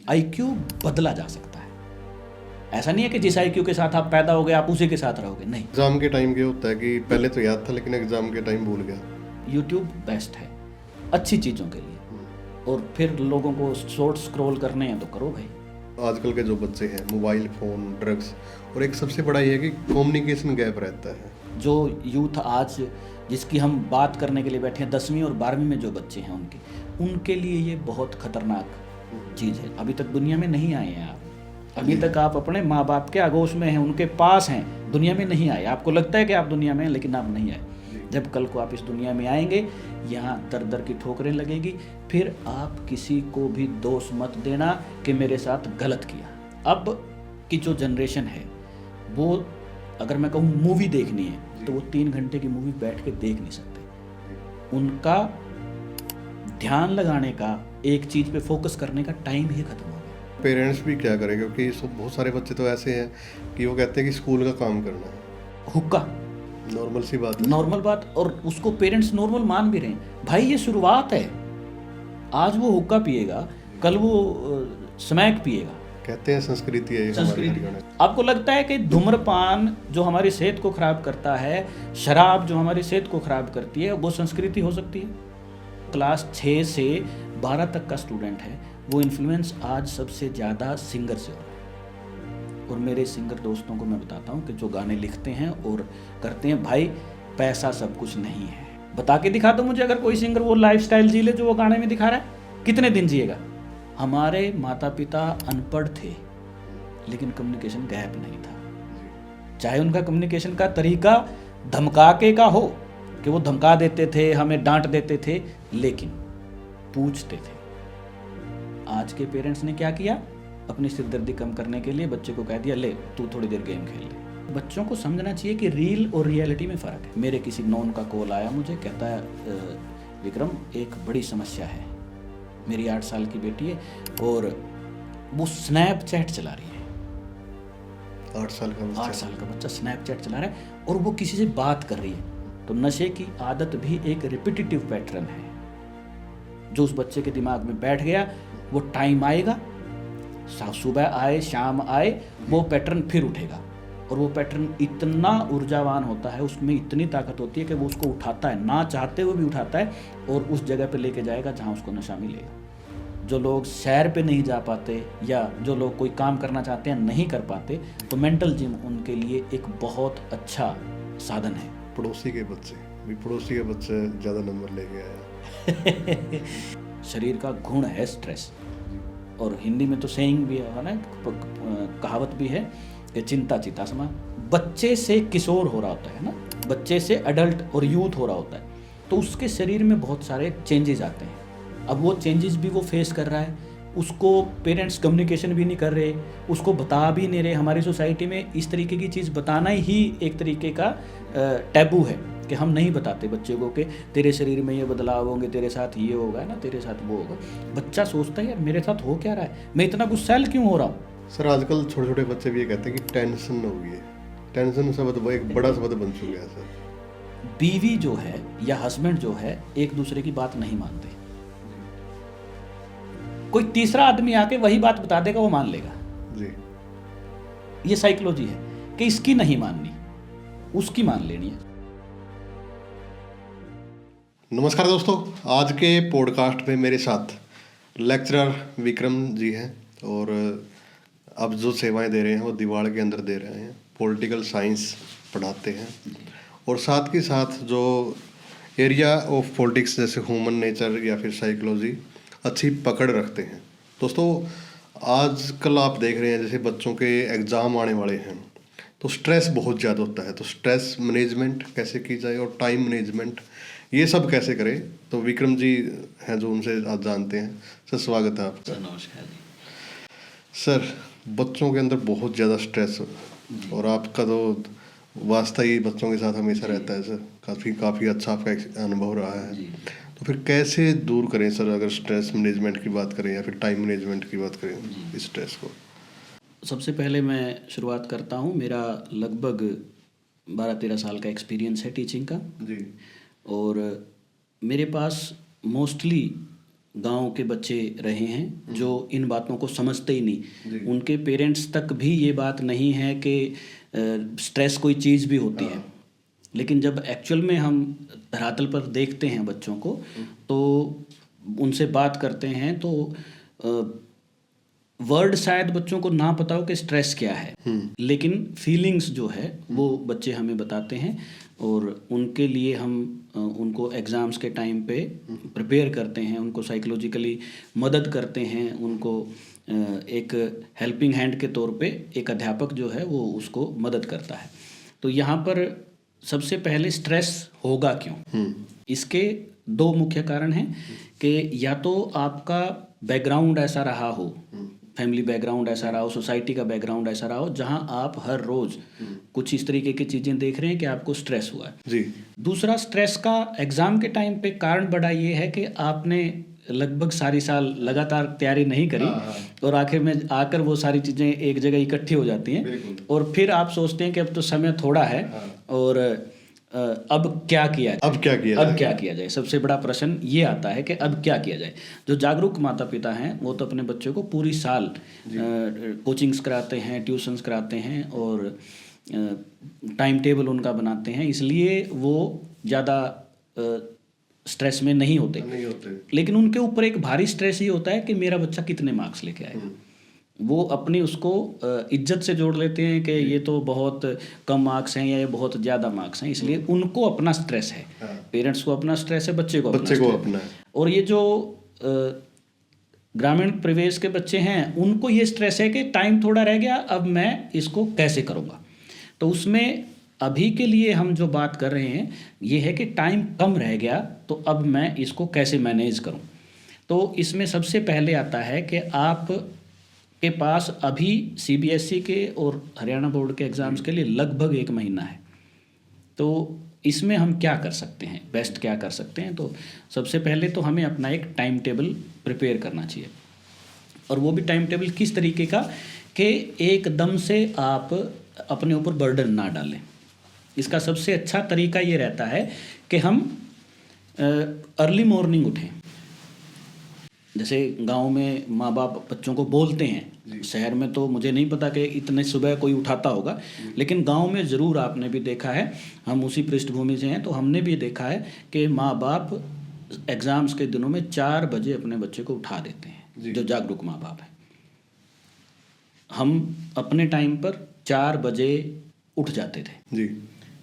IQ बदला जा सकता है। ऐसा नहीं है कि जिस आईक्यू के साथ आप पैदा हो गए आप उसी के साथ रहोगे, नहीं। एग्ज़ाम के टाइम ये होता है कि पहले तो याद था लेकिन एग्ज़ाम के टाइम भूल गया। यूट्यूब बेस्ट है अच्छी चीज़ों के लिए, और फिर लोगों को शॉर्ट स्क्रॉल करने हैं तो करो भाई। आजकल के जो बच्चे हैं मोबाइल फ़ोन ड्रग्स, और एक सबसे बड़ा ये है कि कम्युनिकेशन गैप रहता है। जो यूथ आज जिसकी हम बात करने के लिए बैठे हैं 10वीं और 12वीं में जो बच्चे हैं उनके लिए ये बहुत खतरनाक चीज़ है। अभी तक दुनिया में नहीं आए हैं आप, अभी तक आप अपने माँ बाप के आगोश में हैं, उनके पास हैं, दुनिया में नहीं आए। आपको लगता है कि आप दुनिया में हैं लेकिन आप नहीं आए। जब कल को आप इस दुनिया में आएंगे, यहाँ दर दर की ठोकरें लगेगी, फिर आप किसी को भी दोष मत देना कि मेरे साथ गलत किया। अब की जो जनरेशन है वो, अगर मैं कहूँ मूवी देखनी है तो वो 3 घंटे की मूवी बैठ के देख नहीं सकते। उनका ध्यान लगाने का, एक चीज़ पे फोकस करने का टाइम ही खत्म हो गया। पेरेंट्स भी क्या करें, क्योंकि बहुत सारे बच्चे तो ऐसे हैं कि वो कहते हैं कि स्कूल का काम करना है। हुक्का नॉर्मल सी बात है। नॉर्मल बात, और उसको पेरेंट्स नॉर्मल मान भी रहे हैं। भाई ये शुरुआत है, आज वो हुक्का पिएगा, कल वो स्मैक पिएगा। कहते हैं संस्कृति है ये हमारी संस्कृति। हरियाणा की। आपको लगता है कि धूम्रपान जो हमारी सेहत को खराब करता है, शराब जो हमारी सेहत को खराब करती है, वो संस्कृति हो सकती है? क्लास 6 से 12 तक का स्टूडेंट है, वो इन्फ्लुएंस आज सबसे ज़्यादा सिंगर से हो रहा है। और मेरे सिंगर दोस्तों को मैं बताता हूँ कि जो गाने लिखते हैं और करते हैं, भाई पैसा सब कुछ नहीं है। बता के दिखा दो मुझे अगर कोई सिंगर वो लाइफस्टाइल जी ले जो वो गाने में दिखा रहा है, कितने दिन जिएगा? हमारे माता पिता अनपढ़ थे लेकिन कम्युनिकेशन गैप नहीं था। चाहे उनका कम्युनिकेशन का तरीका धमकाके का हो कि वो धमका देते थे, हमें डांट देते थे, लेकिन पूछते थे। आज के पेरेंट्स ने क्या किया? अपनी सिरदर्दी कम करने के लिए बच्चे को कह दिया, ले तू थोड़ी देर गेम खेल ले। बच्चों को समझना चाहिए कि रील और रियलिटी में फ़र्क है। मेरे किसी नॉन का कॉल आया मुझे, कहता है विक्रम एक बड़ी समस्या है, मेरी 8 साल की बेटी है और वो स्नैपचैट चला रही है। 8 साल का बच्चा स्नैपचैट चला रहा है और वो किसी से बात कर रही है। तो नशे की आदत भी एक रिपीटिटिव पैटर्न है जो उस बच्चे के दिमाग में बैठ गया। वो टाइम आएगा, सुबह आए शाम आए, वो पैटर्न फिर उठेगा, और वो पैटर्न इतना ऊर्जावान होता है, उसमें इतनी ताकत होती है कि वो उसको उठाता है, ना चाहते हुए भी उठाता है, और उस जगह पे लेके जाएगा जहाँ उसको नशा मिलेगा। जो लोग सैर पे नहीं जा पाते या जो लोग कोई काम करना चाहते हैं नहीं कर पाते, तो मेंटल जिम उनके लिए एक बहुत अच्छा साधन है। पड़ोसी के बच्चे ज़्यादा नंबर लेके आया। शरीर का गुण है स्ट्रेस, और हिंदी में तो सेइंग भी है ना, कहावत भी है कि चिंता चिता समा। बच्चे से किशोर हो रहा होता है ना, बच्चे से अडल्ट और यूथ हो रहा होता है, तो उसके शरीर में बहुत सारे चेंजेस आते हैं। अब वो चेंजेस भी वो फेस कर रहा है, उसको पेरेंट्स कम्युनिकेशन भी नहीं कर रहे, उसको बता भी नहीं रहे। हमारी सोसाइटी में इस तरीके की चीज़ बताना ही एक तरीके का टैबू है कि हम नहीं बताते बच्चे को कि तेरे शरीर में ये बदलाव होंगे, तेरे साथ ये होगा ना, तेरे साथ वो होगा। बच्चा सोचता है यार मेरे साथ हो क्या रहा है, मैं इतना गुस्सैल क्यों हो रहा हूँ। सर आजकल छोटे छोटे बच्चे भी ये कहते हैं कि टेंशन हो गई है। टेंशन शब्द एक बड़ा शब्द बन चुका है सर। बीवी जो है या हस्बैंड जो है एक दूसरे की बात नहीं मानते, कोई तीसरा आदमी आके वही बात बता देगा, वो मान लेगा जी। ये साइकोलॉजी है कि इसकी नहीं माननी, उसकी मान लेनी है। नमस्कार दोस्तों, आज के पॉडकास्ट में मेरे साथ लेक्चरर विक्रम जी हैं, और अब जो सेवाएं दे रहे हैं वो दीवार के अंदर दे रहे हैं। पॉलिटिकल साइंस पढ़ाते हैं, और साथ के साथ जो एरिया ऑफ पॉलिटिक्स जैसे ह्यूमन नेचर या फिर साइकोलॉजी अच्छी पकड़ रखते हैं। दोस्तों आजकल आप देख रहे हैं जैसे बच्चों के एग्ज़ाम आने वाले हैं, तो स्ट्रेस बहुत ज़्यादा होता है। तो स्ट्रेस मैनेजमेंट कैसे की जाए और टाइम मैनेजमेंट ये सब कैसे करें, तो विक्रम जी हैं जो उनसे आज जानते हैं। सर स्वागत है आपका। नमस्कार जी। सर बच्चों के अंदर बहुत ज़्यादा स्ट्रेस, और आपका तो वास्ता ही बच्चों के साथ हमेशा रहता है सर, काफ़ी अच्छा आपका अनुभव रहा है। तो फिर कैसे दूर करें सर, अगर स्ट्रेस मैनेजमेंट की बात करें या फिर टाइम मैनेजमेंट की बात करें इस स्ट्रेस को? सबसे पहले मैं शुरुआत करता हूँ, मेरा लगभग 12-13 साल का एक्सपीरियंस है टीचिंग का जी। और मेरे पास मोस्टली गांव के बच्चे रहे हैं जो इन बातों को समझते ही नहीं, उनके पेरेंट्स तक भी ये बात नहीं है कि स्ट्रेस कोई चीज़ भी होती है। लेकिन जब एक्चुअल में हम धरातल पर देखते हैं बच्चों को, तो उनसे बात करते हैं, तो वर्ड शायद बच्चों को ना पता हो कि स्ट्रेस क्या है, लेकिन फीलिंग्स जो है वो बच्चे हमें बताते हैं, और उनके लिए हम उनको एग्ज़ाम्स के टाइम पे प्रिपेयर करते हैं, उनको साइकोलॉजिकली मदद करते हैं, उनको एक हेल्पिंग हैंड के तौर पे एक अध्यापक जो है वो उसको मदद करता है। तो यहाँ पर सबसे पहले स्ट्रेस होगा क्यों, इसके दो मुख्य कारण हैं कि या तो आपका बैकग्राउंड ऐसा रहा हो, फैमिली बैकग्राउंड ऐसा रहा हो, सोसाइटी का बैकग्राउंड ऐसा रहा हो, जहां आप हर रोज कुछ इस तरीके की चीज़ें देख रहे हैं कि आपको स्ट्रेस हुआ है जी। दूसरा, स्ट्रेस का एग्ज़ाम के टाइम पे कारण बड़ा ये है कि आपने लगभग सारी साल लगातार तैयारी नहीं करी, और आखिर में आकर वो सारी चीज़ें एक जगह इकट्ठी हो जाती हैं, और फिर आप सोचते हैं कि अब तो समय थोड़ा है, और अब क्या किया जाए। सबसे बड़ा प्रश्न ये आता है कि अब क्या किया जाए। जो जागरूक माता पिता हैं वो तो अपने बच्चों को पूरी साल कोचिंग्स कराते हैं, ट्यूशन्स कराते हैं, और टाइम टेबल उनका बनाते हैं, इसलिए वो ज़्यादा स्ट्रेस में नहीं होते। लेकिन उनके ऊपर एक भारी स्ट्रेस ये होता है कि मेरा बच्चा कितने मार्क्स लेके आएगा। वो अपनी उसको इज्जत से जोड़ लेते हैं कि ये तो बहुत कम मार्क्स हैं या ये बहुत ज़्यादा मार्क्स हैं, इसलिए उनको अपना स्ट्रेस है। पेरेंट्स को अपना स्ट्रेस है, बच्चे को अपना है। और ये जो ग्रामीण परिवेश के बच्चे हैं उनको ये स्ट्रेस है कि टाइम थोड़ा रह गया, अब मैं इसको कैसे करूँगा। तो उसमें अभी के लिए हम जो बात कर रहे हैं ये है कि टाइम कम रह गया, तो अब मैं इसको कैसे मैनेज करूँ। तो इसमें सबसे पहले आता है कि आप के पास अभी सीबीएसई के और हरियाणा बोर्ड के एग्ज़ाम्स के लिए लगभग 1 महीना है। तो इसमें हम क्या कर सकते हैं, बेस्ट क्या कर सकते हैं। तो सबसे पहले तो हमें अपना एक टाइम टेबल प्रिपेयर करना चाहिए, और वो भी टाइम टेबल किस तरीके का कि एकदम से आप अपने ऊपर बर्डन ना डालें। इसका सबसे अच्छा तरीका ये रहता है कि हम अर्ली मॉर्निंग उठें। जैसे गांव में माँ बाप बच्चों को बोलते हैं, शहर में तो मुझे नहीं पता कि इतने सुबह कोई उठाता होगा, लेकिन गांव में ज़रूर आपने भी देखा है, हम उसी पृष्ठभूमि से हैं, तो हमने भी देखा है कि माँ बाप एग्ज़ाम्स के दिनों में 4 बजे अपने बच्चे को उठा देते हैं, जो जागरूक माँ बाप हैं। हम अपने टाइम पर 4 बजे उठ जाते थे जी।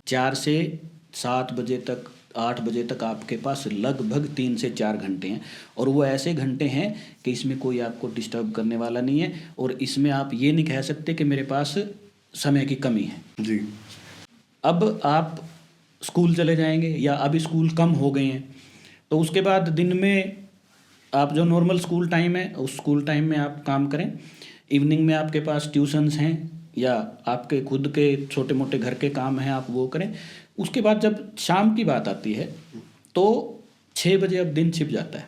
4 से 7 बजे तक, 8 बजे तक आपके पास लगभग 3 से 4 घंटे हैं, और वो ऐसे घंटे हैं कि इसमें कोई आपको डिस्टर्ब करने वाला नहीं है, और इसमें आप ये नहीं कह सकते कि मेरे पास समय की कमी है जी। अब आप स्कूल चले जाएंगे या अभी स्कूल कम हो गए हैं, तो उसके बाद दिन में आप जो नॉर्मल स्कूल टाइम है उस स्कूल टाइम में आप काम करें। इवनिंग में आपके पास ट्यूशन्स हैं या आपके खुद के छोटे मोटे घर के काम हैं, आप वो करें। उसके बाद जब शाम की बात आती है तो 6 बजे अब दिन छिप जाता है।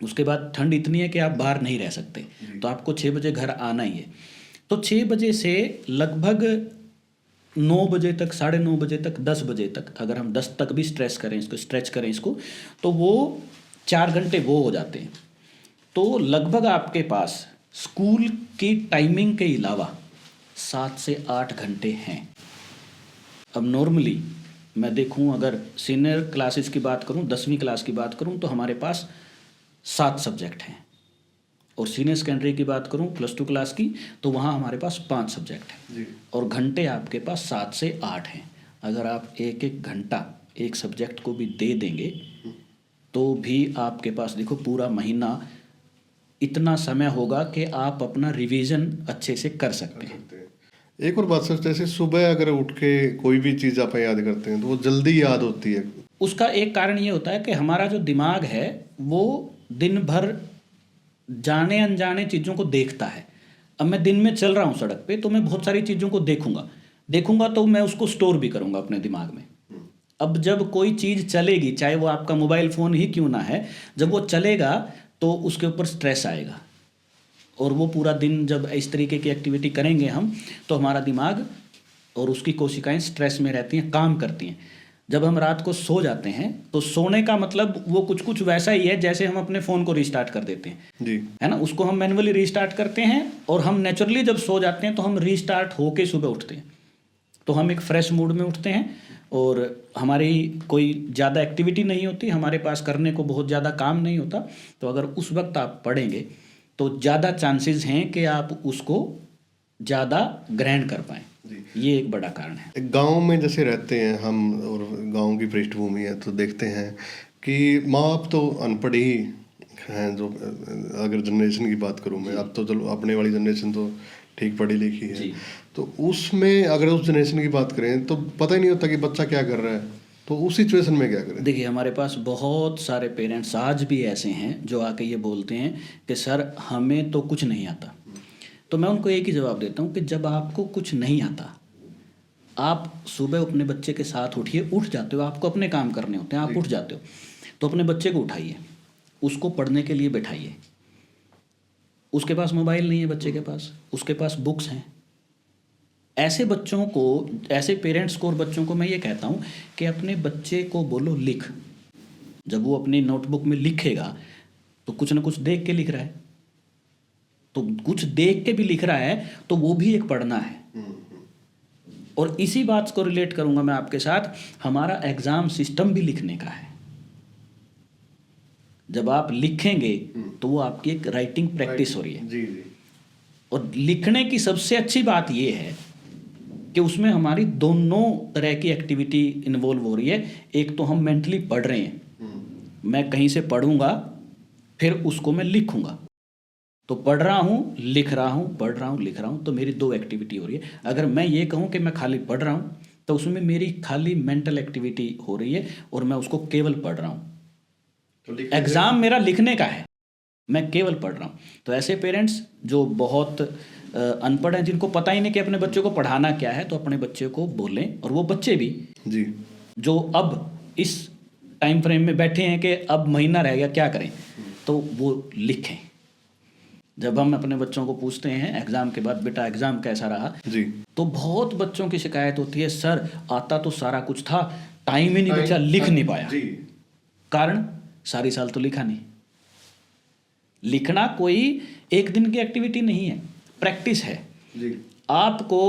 उसके बाद ठंड इतनी है कि आप बाहर नहीं रह सकते, तो आपको 6 बजे घर आना ही है। तो 6 बजे से लगभग 9 बजे तक, 9:30 बजे तक, 10 बजे तक, अगर हम 10 तक भी स्ट्रेच करें इसको, तो वो 4 घंटे वो हो जाते हैं। तो लगभग आपके पास स्कूल की टाइमिंग के अलावा 7 से 8 घंटे हैं। अब नॉर्मली मैं देखूं, अगर सीनियर क्लासेस की बात करूं, 10वीं क्लास की बात करूं, तो हमारे पास 7 सब्जेक्ट हैं, और सीनियर सेकेंडरी की बात करूं +2 क्लास की, तो वहाँ हमारे पास 5 सब्जेक्ट हैं, और घंटे आपके पास 7 से 8 हैं। अगर आप एक एक घंटा एक सब्जेक्ट को भी दे देंगे तो भी आपके पास देखो पूरा महीना इतना समय होगा कि आप अपना रिवीजन अच्छे से कर सकते हैं। एक और बात सर, जैसे सुबह अगर उठ के कोई भी चीज़ आप याद करते हैं तो वो जल्दी याद होती है। उसका एक कारण ये होता है कि हमारा जो दिमाग है वो दिन भर जाने अनजाने चीज़ों को देखता है। अब मैं दिन में चल रहा हूँ सड़क पे, तो मैं बहुत सारी चीज़ों को देखूंगा तो मैं उसको स्टोर भी करूँगा अपने दिमाग में। अब जब कोई चीज़ चलेगी, चाहे वो आपका मोबाइल फ़ोन ही क्यों ना है, जब वो चलेगा तो उसके ऊपर स्ट्रेस आएगा, और वो पूरा दिन जब इस तरीके की एक्टिविटी करेंगे हम, तो हमारा दिमाग और उसकी कोशिकाएं स्ट्रेस में रहती हैं, काम करती हैं। जब हम रात को सो जाते हैं तो सोने का मतलब वो कुछ कुछ वैसा ही है जैसे हम अपने फ़ोन को रीस्टार्ट कर देते हैं जी। है ना, उसको हम मैन्युअली रीस्टार्ट करते हैं और हम नेचुरली जब सो जाते हैं तो हम रीस्टार्ट होके सुबह उठते हैं, तो हम एक फ्रेश मूड में उठते हैं और हमारी कोई ज़्यादा एक्टिविटी नहीं होती, हमारे पास करने को बहुत ज़्यादा काम नहीं होता। तो अगर उस वक्त आप पढ़ेंगे तो ज़्यादा चांसेस हैं कि आप उसको ज़्यादा ग्रहण कर पाएँ। ये एक बड़ा कारण है। एक गांव में जैसे रहते हैं हम और गांव की पृष्ठभूमि है तो देखते हैं कि माँ बाप तो अनपढ़ ही हैं, जो अगर जनरेशन की बात करूँ मैं, अब तो चलो अपने वाली जनरेशन तो ठीक पढ़ी लिखी है, तो उसमें अगर उस जनरेशन की बात करें तो पता ही नहीं होता कि बच्चा क्या कर रहा है, तो उस सिचुएशन में क्या करें? देखिए, हमारे पास बहुत सारे पेरेंट्स आज भी ऐसे हैं जो आके ये बोलते हैं कि सर हमें तो कुछ नहीं आता। तो मैं उनको एक ही जवाब देता हूँ कि जब आपको कुछ नहीं आता, आप सुबह अपने बच्चे के साथ उठिए, उठ जाते हो, आपको अपने काम करने होते हैं, आप उठ जाते हो, तो अपने बच्चे को उठाइए, उसको पढ़ने के लिए बैठाइए। उसके पास मोबाइल नहीं है बच्चे के पास, उसके पास बुक्स हैं। ऐसे बच्चों को, ऐसे पेरेंट्स को और बच्चों को मैं ये कहता हूँ कि अपने बच्चे को बोलो लिख। जब वो अपनी नोटबुक में लिखेगा तो कुछ ना कुछ देख के लिख रहा है, तो कुछ देख के भी लिख रहा है तो वो भी एक पढ़ना है। और इसी बात को रिलेट करूंगा मैं आपके साथ, हमारा एग्ज़ाम सिस्टम भी लिखने का है। जब आप लिखेंगे तो वो आपकी एक राइटिंग प्रैक्टिस हो रही है। जी जी। और लिखने की सबसे अच्छी बात ये है कि उसमें हमारी दोनों तरह की एक्टिविटी इन्वॉल्व हो रही है। एक तो हम मेंटली पढ़ रहे हैं, मैं कहीं से पढ़ूंगा फिर उसको मैं लिखूंगा, तो पढ़ रहा हूँ लिख रहा हूँ, पढ़ रहा हूँ लिख रहा हूँ, तो मेरी दो एक्टिविटी हो रही है। अगर मैं ये कहूँ कि मैं खाली पढ़ रहा हूँ तो उसमें मेरी खाली मेंटल एक्टिविटी हो रही है और मैं उसको केवल पढ़ रहा हूँ। तो एग्ज़ाम मेरा लिखने का है, मैं केवल पढ़ रहा हूँ। तो ऐसे पेरेंट्स जो बहुत अनपढ़ हैं, जिनको पता ही नहीं कि अपने बच्चे को पढ़ाना क्या है, तो अपने बच्चे को बोलें। और वो बच्चे भी जी जो अब इस टाइम फ्रेम में बैठे हैं कि अब महीना रह गया क्या करें, तो वो लिखें। जब हम अपने बच्चों को पूछते हैं एग्ज़ाम के बाद, बेटा एग्ज़ाम कैसा रहा जी, तो बहुत बच्चों की शिकायत होती है, सर आता तो सारा कुछ था, टाइम ही नहीं बचा, लिख नहीं पाया। कारण सारी साल तो लिखा नहीं। लिखना कोई एक दिन की एक्टिविटी नहीं है, प्रैक्टिस है जी। आपको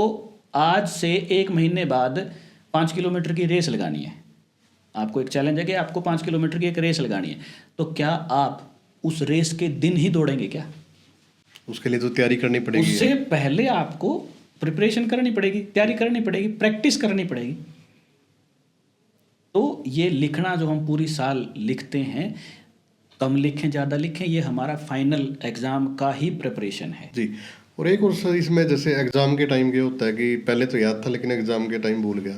आज से 1 महीने बाद 5 किलोमीटर की रेस लगानी है। आपको एक चैलेंज है कि आपको 5 किलोमीटर की एक रेस लगानी है, तो क्या आप उस रेस के दिन ही दौड़ेंगे क्या? उसके लिए तो तैयारी करनी पड़ेगी। उससे पहले आपको प्रिपरेशन करनी पड़ेगी, तैयारी करनी पड़ेगी, प्रैक्टिस करनी पड़ेगी। तो ये लिखना जो हम पूरी साल लिखते हैं, कम लिखें ज़्यादा लिखें, ये हमारा फाइनल एग्ज़ाम का ही प्रिपरेशन है जी। और एक और सर इसमें जैसे एग्ज़ाम के टाइम ये होता है कि पहले तो याद था लेकिन एग्ज़ाम के टाइम भूल गया।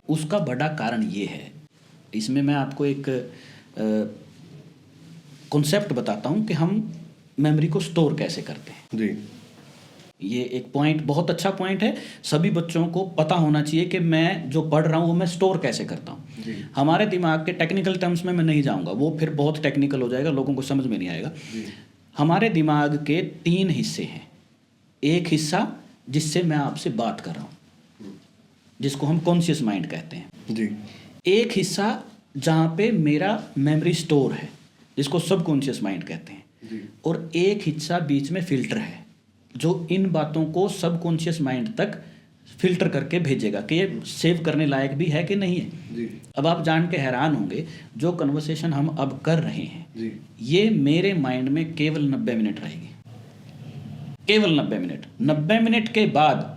उसका बड़ा कारण ये है, इसमें मैं आपको एक कॉन्सेप्ट बताता हूँ कि हम मेमोरी को स्टोर कैसे करते हैं। जी। ये एक पॉइंट, बहुत अच्छा पॉइंट है, सभी बच्चों को पता होना चाहिए कि मैं जो पढ़ रहा हूँ वो मैं स्टोर कैसे करता हूँ। हमारे दिमाग के टेक्निकल टर्म्स में मैं नहीं जाऊँगा, वो फिर बहुत टेक्निकल हो जाएगा, लोगों को समझ में नहीं आएगा। हमारे दिमाग के 3 हिस्से हैं। एक हिस्सा जिससे मैं आपसे बात कर रहा हूँ, जिसको हम कॉन्शियस माइंड कहते हैं जी। एक हिस्सा जहाँ पे मेरा मेमोरी स्टोर है, जिसको सबकॉन्शियस माइंड कहते हैं जी। और एक हिस्सा बीच में फिल्टर है, जो इन बातों को सबकॉन्शियस माइंड तक फिल्टर करके भेजेगा कि ये सेव करने लायक भी है कि नहीं है। जी। अब आप जान के हैरान होंगे, जो कन्वर्सेशन हम अब कर रहे हैं जी। ये मेरे माइंड में केवल 90 मिनट रहेगी, केवल 90 मिनट। 90 मिनट के बाद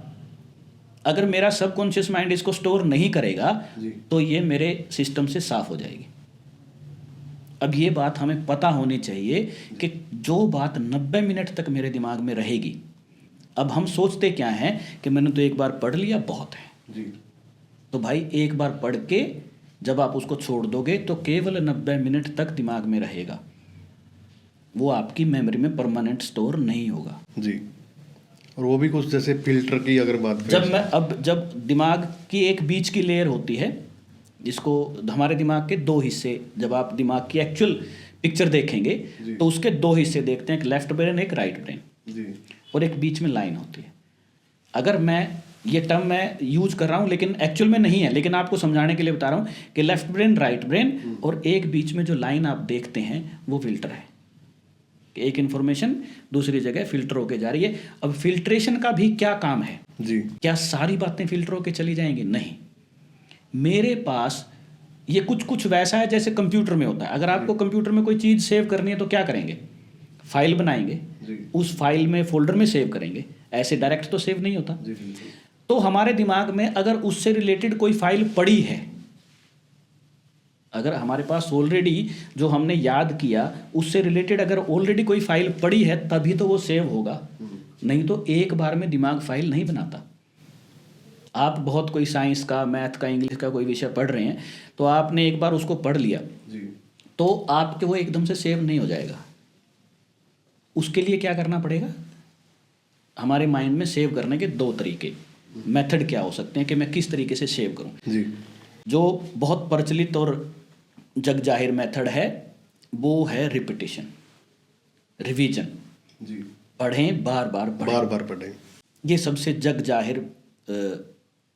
अगर मेरा सबकॉन्शियस माइंड इसको स्टोर नहीं करेगा तो ये मेरे सिस्टम से साफ हो जाएगी। अब ये बात हमें पता होनी चाहिए कि जो बात 90 मिनट तक मेरे दिमाग में रहेगी, अब हम सोचते क्या हैं कि मैंने तो एक बार पढ़ लिया बहुत है जी। तो भाई एक बार पढ़ के जब आप उसको छोड़ दोगे तो केवल 90 मिनट तक दिमाग में रहेगा, वो आपकी मेमोरी में परमानेंट स्टोर नहीं होगा। जी। और वो भी कुछ जैसे फिल्टर की अगर बात करें, जब दिमाग की एक बीच की लेयर होती है, जिसको हमारे दिमाग के 2 हिस्से, जब आप दिमाग की एक्चुअल पिक्चर देखेंगे तो उसके 2 हिस्से देखते हैं, एक लेफ्ट ब्रेन एक राइट ब्रेन, और एक बीच में लाइन होती है। अगर मैं ये टर्म मैं यूज कर रहा हूँ लेकिन एक्चुअल में नहीं है, लेकिन आपको समझाने के लिए बता रहा हूँ कि लेफ्ट ब्रेन राइट ब्रेन और एक बीच में जो लाइन आप देखते हैं वो फिल्टर है कि एक इन्फॉर्मेशन दूसरी जगह फिल्टर होके जा रही है। अब फिल्ट्रेशन का भी क्या काम है जी। क्या सारी बातें फिल्टर होके चली जाएंगी? नहीं, मेरे पास ये कुछ कुछ वैसा है जैसे कंप्यूटर में होता है। अगर आपको कंप्यूटर में कोई चीज़ सेव करनी है तो क्या करेंगे? फाइल बनाएंगे, उस फाइल में फोल्डर में सेव करेंगे, ऐसे डायरेक्ट तो सेव नहीं होता। तो हमारे दिमाग में अगर उससे रिलेटेड कोई फाइल पड़ी है, अगर हमारे पास ऑलरेडी जो हमने याद किया उससे रिलेटेड अगर ऑलरेडी कोई फाइल पड़ी है तभी तो वो सेव होगा, नहीं तो एक बार में दिमाग फाइल नहीं बनाता। आप बहुत कोई साइंस का, मैथ का, इंग्लिश का कोई विषय पढ़ रहे हैं तो आपने एक बार उसको पढ़ लिया तो आपके वो एकदम से सेव नहीं हो जाएगा। उसके लिए क्या करना पड़ेगा? हमारे माइंड में सेव करने के दो तरीके, मेथड क्या हो सकते हैं कि मैं किस तरीके से सेव करूं जी। जो बहुत प्रचलित और जग जाहिर मेथड है वो है रिपीटिशन, रिवीजन। जी। पढ़ें, बार बार पढ़ें। ये सबसे जग जाहिर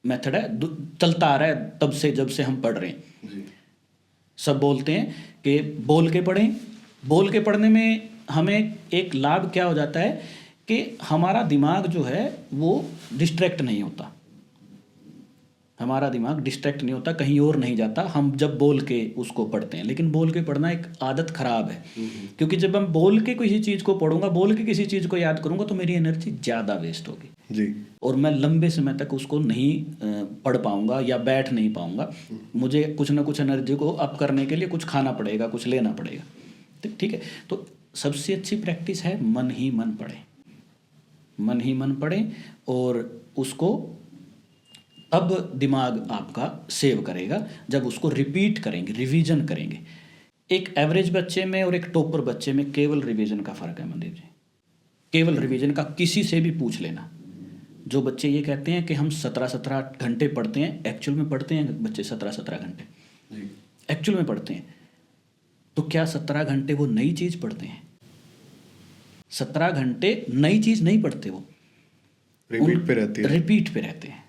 मेथड है, चलता आ रहा है तब से, जब से हम पढ़ रहे हैं। जी। सब बोलते हैं कि बोल के पढ़ें। बोल के पढ़ने में हमें एक लाभ क्या हो जाता है कि हमारा दिमाग जो है वो डिस्ट्रैक्ट नहीं होता, हमारा दिमाग डिस्ट्रैक्ट नहीं होता, कहीं और नहीं जाता हम जब बोल के उसको पढ़ते हैं। लेकिन बोल के पढ़ना एक आदत खराब है, क्योंकि जब मैं बोल के किसी चीज़ को पढ़ूंगा, बोल के किसी चीज़ को याद करूंगा तो मेरी एनर्जी ज़्यादा वेस्ट होगी जी। और मैं लंबे समय तक उसको नहीं पढ़ पाऊंगा या बैठ नहीं पाऊंगा। मुझे कुछ ना कुछ एनर्जी को अप करने के लिए कुछ खाना पड़ेगा, कुछ लेना पड़ेगा। ठीक है, तो सबसे अच्छी प्रैक्टिस है मन ही मन पढ़ें, मन ही मन पढ़ें और उसको अब दिमाग आपका सेव करेगा जब उसको रिपीट करेंगे, रिवीजन करेंगे। एक एवरेज बच्चे में और एक टॉपर बच्चे में केवल रिवीजन का फ़र्क है मनदीप जी, केवल रिवीजन का। किसी से भी पूछ लेना, जो बच्चे ये कहते हैं कि हम 17-17 घंटे पढ़ते हैं, एक्चुअल में पढ़ते हैं बच्चे 17-17 घंटे एक्चुअल में पढ़ते हैं, तो क्या 17 घंटे वो नई चीज़ पढ़ते हैं? 17 घंटे नई चीज़ नहीं पढ़ते, वो रिपीट पे रहते हैं।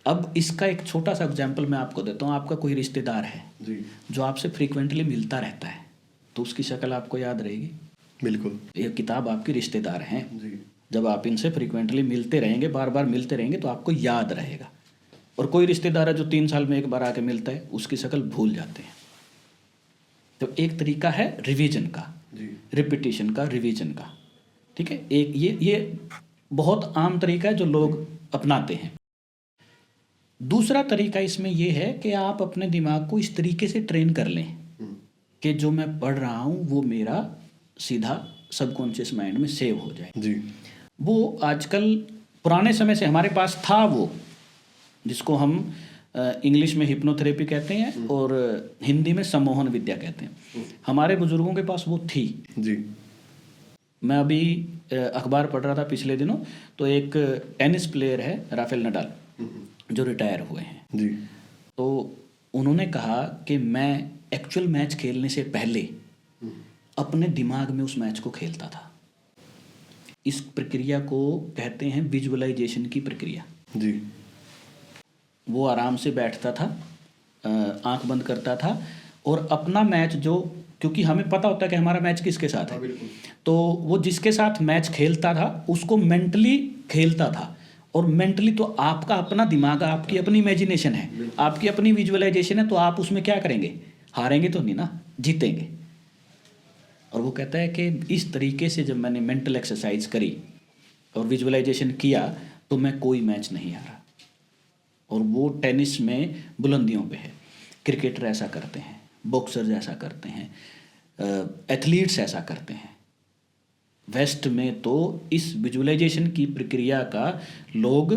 अब इसका एक छोटा सा एग्जाम्पल मैं आपको देता हूँ। आपका कोई रिश्तेदार है जी। जो आपसे फ्रीक्वेंटली मिलता रहता है, तो उसकी शक्ल आपको याद रहेगी? बिल्कुल। ये किताब आपकी रिश्तेदार हैं जी। जब आप इनसे फ्रीक्वेंटली मिलते रहेंगे, बार बार मिलते रहेंगे तो आपको याद रहेगा। और कोई रिश्तेदार है जो 3 साल में एक बार आके मिलता है, उसकी शक्ल भूल जाते हैं। तो एक तरीका है रिवीजन का, रिपीटिशन का, रिवीजन का। ठीक है, एक ये बहुत आम तरीका है जो लोग अपनाते हैं। दूसरा तरीका इसमें यह है कि आप अपने दिमाग को इस तरीके से ट्रेन कर लें कि जो मैं पढ़ रहा हूँ वो मेरा सीधा सबकॉन्शियस माइंड में सेव हो जाए जी। वो आजकल पुराने समय से हमारे पास था, वो जिसको हम इंग्लिश में हिप्नोथेरेपी कहते हैं और हिंदी में सम्मोहन विद्या कहते हैं। हमारे बुजुर्गों के पास वो थी जी। मैं अभी अखबार पढ़ रहा था पिछले दिनों, तो एक टेनिस प्लेयर है राफेल नडाल जो रिटायर हुए हैं जी। तो उन्होंने कहा कि मैं एक्चुअल मैच खेलने से पहले अपने दिमाग में उस मैच को खेलता था। इस प्रक्रिया को कहते हैं विजुअलाइजेशन की प्रक्रिया। जी। वो आराम से बैठता था, आंख बंद करता था और अपना मैच जो, क्योंकि हमें पता होता है कि हमारा मैच किसके साथ है, तो वो जिसके साथ मैच खेलता था उसको मेंटली खेलता था। और मेंटली तो आपका अपना दिमाग, आपकी अपनी इमेजिनेशन है, आपकी अपनी विजुअलाइजेशन है, तो आप उसमें क्या करेंगे? हारेंगे तो नहीं ना, जीतेंगे। और वो कहता है कि इस तरीके से जब मैंने मेंटल एक्सरसाइज करी और विजुअलाइजेशन किया तो मैं कोई मैच नहीं हारा। और वो टेनिस में बुलंदियों पे है, क्रिकेटर ऐसा करते हैं, बॉक्सर्स ऐसा करते हैं, एथलीट्स ऐसा करते हैं। वेस्ट में तो इस विजुअलाइजेशन की प्रक्रिया का लोग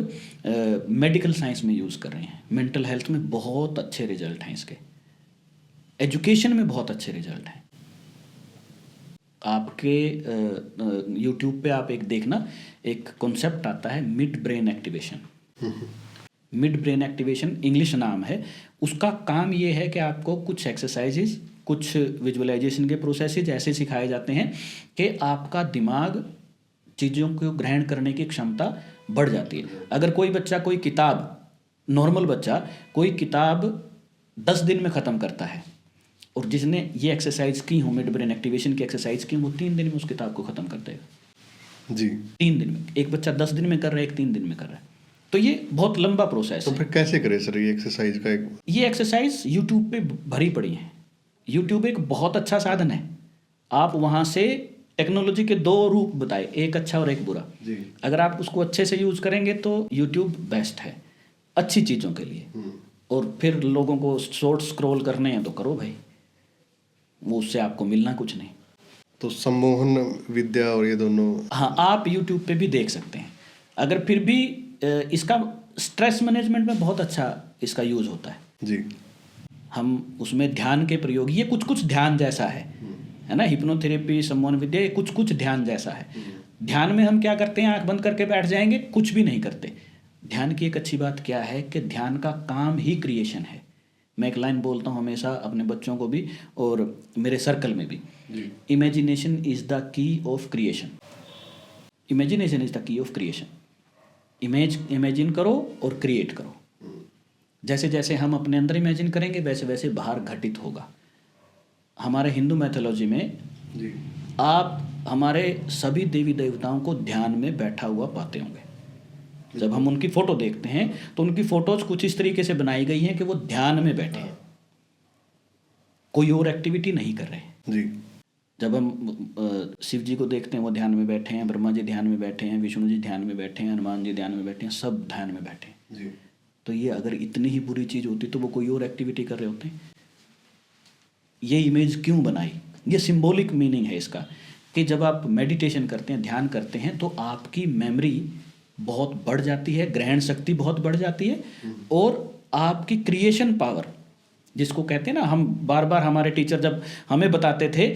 मेडिकल साइंस में यूज़ कर रहे हैं। मेंटल हेल्थ में बहुत अच्छे रिजल्ट हैं इसके, एजुकेशन में बहुत अच्छे रिजल्ट हैं। आपके यूट्यूब पे आप एक देखना, एक कॉन्सेप्ट आता है mid brain activation. Mid brain activation English नाम है उसका। काम ये है कि आपको कुछ एक्सरसाइजेज, कुछ विजुअलाइजेशन के प्रोसेसेस ऐसे सिखाए जाते हैं कि आपका दिमाग चीज़ों को ग्रहण करने की क्षमता बढ़ जाती है। अगर कोई बच्चा कोई किताब, नॉर्मल बच्चा कोई किताब 10 दिन में ख़त्म करता है, और जिसने ये एक्सरसाइज की हो, मिड ब्रेन एक्टिवेशन की एक्सरसाइज की, वो 3 दिन में उस किताब को ख़त्म कर देगा। जी, 3 दिन में। एक बच्चा 10 दिन में कर रहा है, एक 3 दिन में कर रहा है। तो ये बहुत लंबा प्रोसेस तो है। फिर कैसे करें सर ये एक्सरसाइज का एक? ये एक्सरसाइज यूट्यूब पे भरी पड़ी है। यूट्यूब एक बहुत अच्छा साधन है। आप वहाँ से टेक्नोलॉजी के 2 रूप बताए, एक अच्छा और एक बुरा। जी। अगर आप उसको अच्छे से यूज़ करेंगे तो यूट्यूब बेस्ट है अच्छी चीज़ों के लिए। और फिर लोगों को शॉर्ट स्क्रॉल करने हैं तो करो भाई, वो उससे आपको मिलना कुछ नहीं। तो सम्मोहन विद्या और ये दोनों? हाँ, आप यूट्यूब पे भी देख सकते हैं। अगर फिर भी इसका स्ट्रेस मैनेजमेंट में बहुत अच्छा इसका यूज़ होता है। जी। हम उसमें ध्यान के प्रयोग, ये कुछ कुछ ध्यान जैसा है ना। हिप्नोथेरेपी, सम्मोहन विद्या, ये कुछ कुछ ध्यान जैसा है। ध्यान में हम क्या करते हैं, आंख बंद करके बैठ जाएंगे, कुछ भी नहीं करते। ध्यान की एक अच्छी बात क्या है कि ध्यान का काम ही क्रिएशन है। मैं एक लाइन बोलता हूँ हमेशा अपने बच्चों को भी और मेरे सर्कल में भी, imagination is the key of creation. Imagination is the key of creation. Imagine करो और क्रिएट करो। जैसे जैसे हम अपने अंदर इमेजिन करेंगे वैसे वैसे बाहर घटित होगा। हमारे हिंदू मैथोलॉजी में जी। आप हमारे सभी देवी देवताओं को ध्यान में बैठा हुआ पाते होंगे। जब हम उनकी फ़ोटो देखते हैं तो उनकी फ़ोटोज़ कुछ इस तरीके से बनाई गई हैं कि वो ध्यान में बैठे हैं, कोई और एक्टिविटी नहीं कर रहे हैं। जी। जब हम शिव जी को देखते हैं वो ध्यान में बैठे हैं, ब्रह्मा जी ध्यान में बैठे हैं, विष्णु जी ध्यान में बैठे हैं, हनुमान जी ध्यान में बैठे हैं, सब ध्यान में बैठे हैं। जी। तो ये अगर इतनी ही बुरी चीज़ होती तो वो कोई और एक्टिविटी कर रहे होते हैं। ये इमेज क्यों बनाई? ये सिंबॉलिक मीनिंग है इसका कि जब आप मेडिटेशन करते हैं, ध्यान करते हैं, तो आपकी मेमोरी बहुत बढ़ जाती है, ग्रहण शक्ति बहुत बढ़ जाती है, और आपकी क्रिएशन पावर, जिसको कहते हैं ना, हम बार बार हमारे टीचर जब हमें बताते थे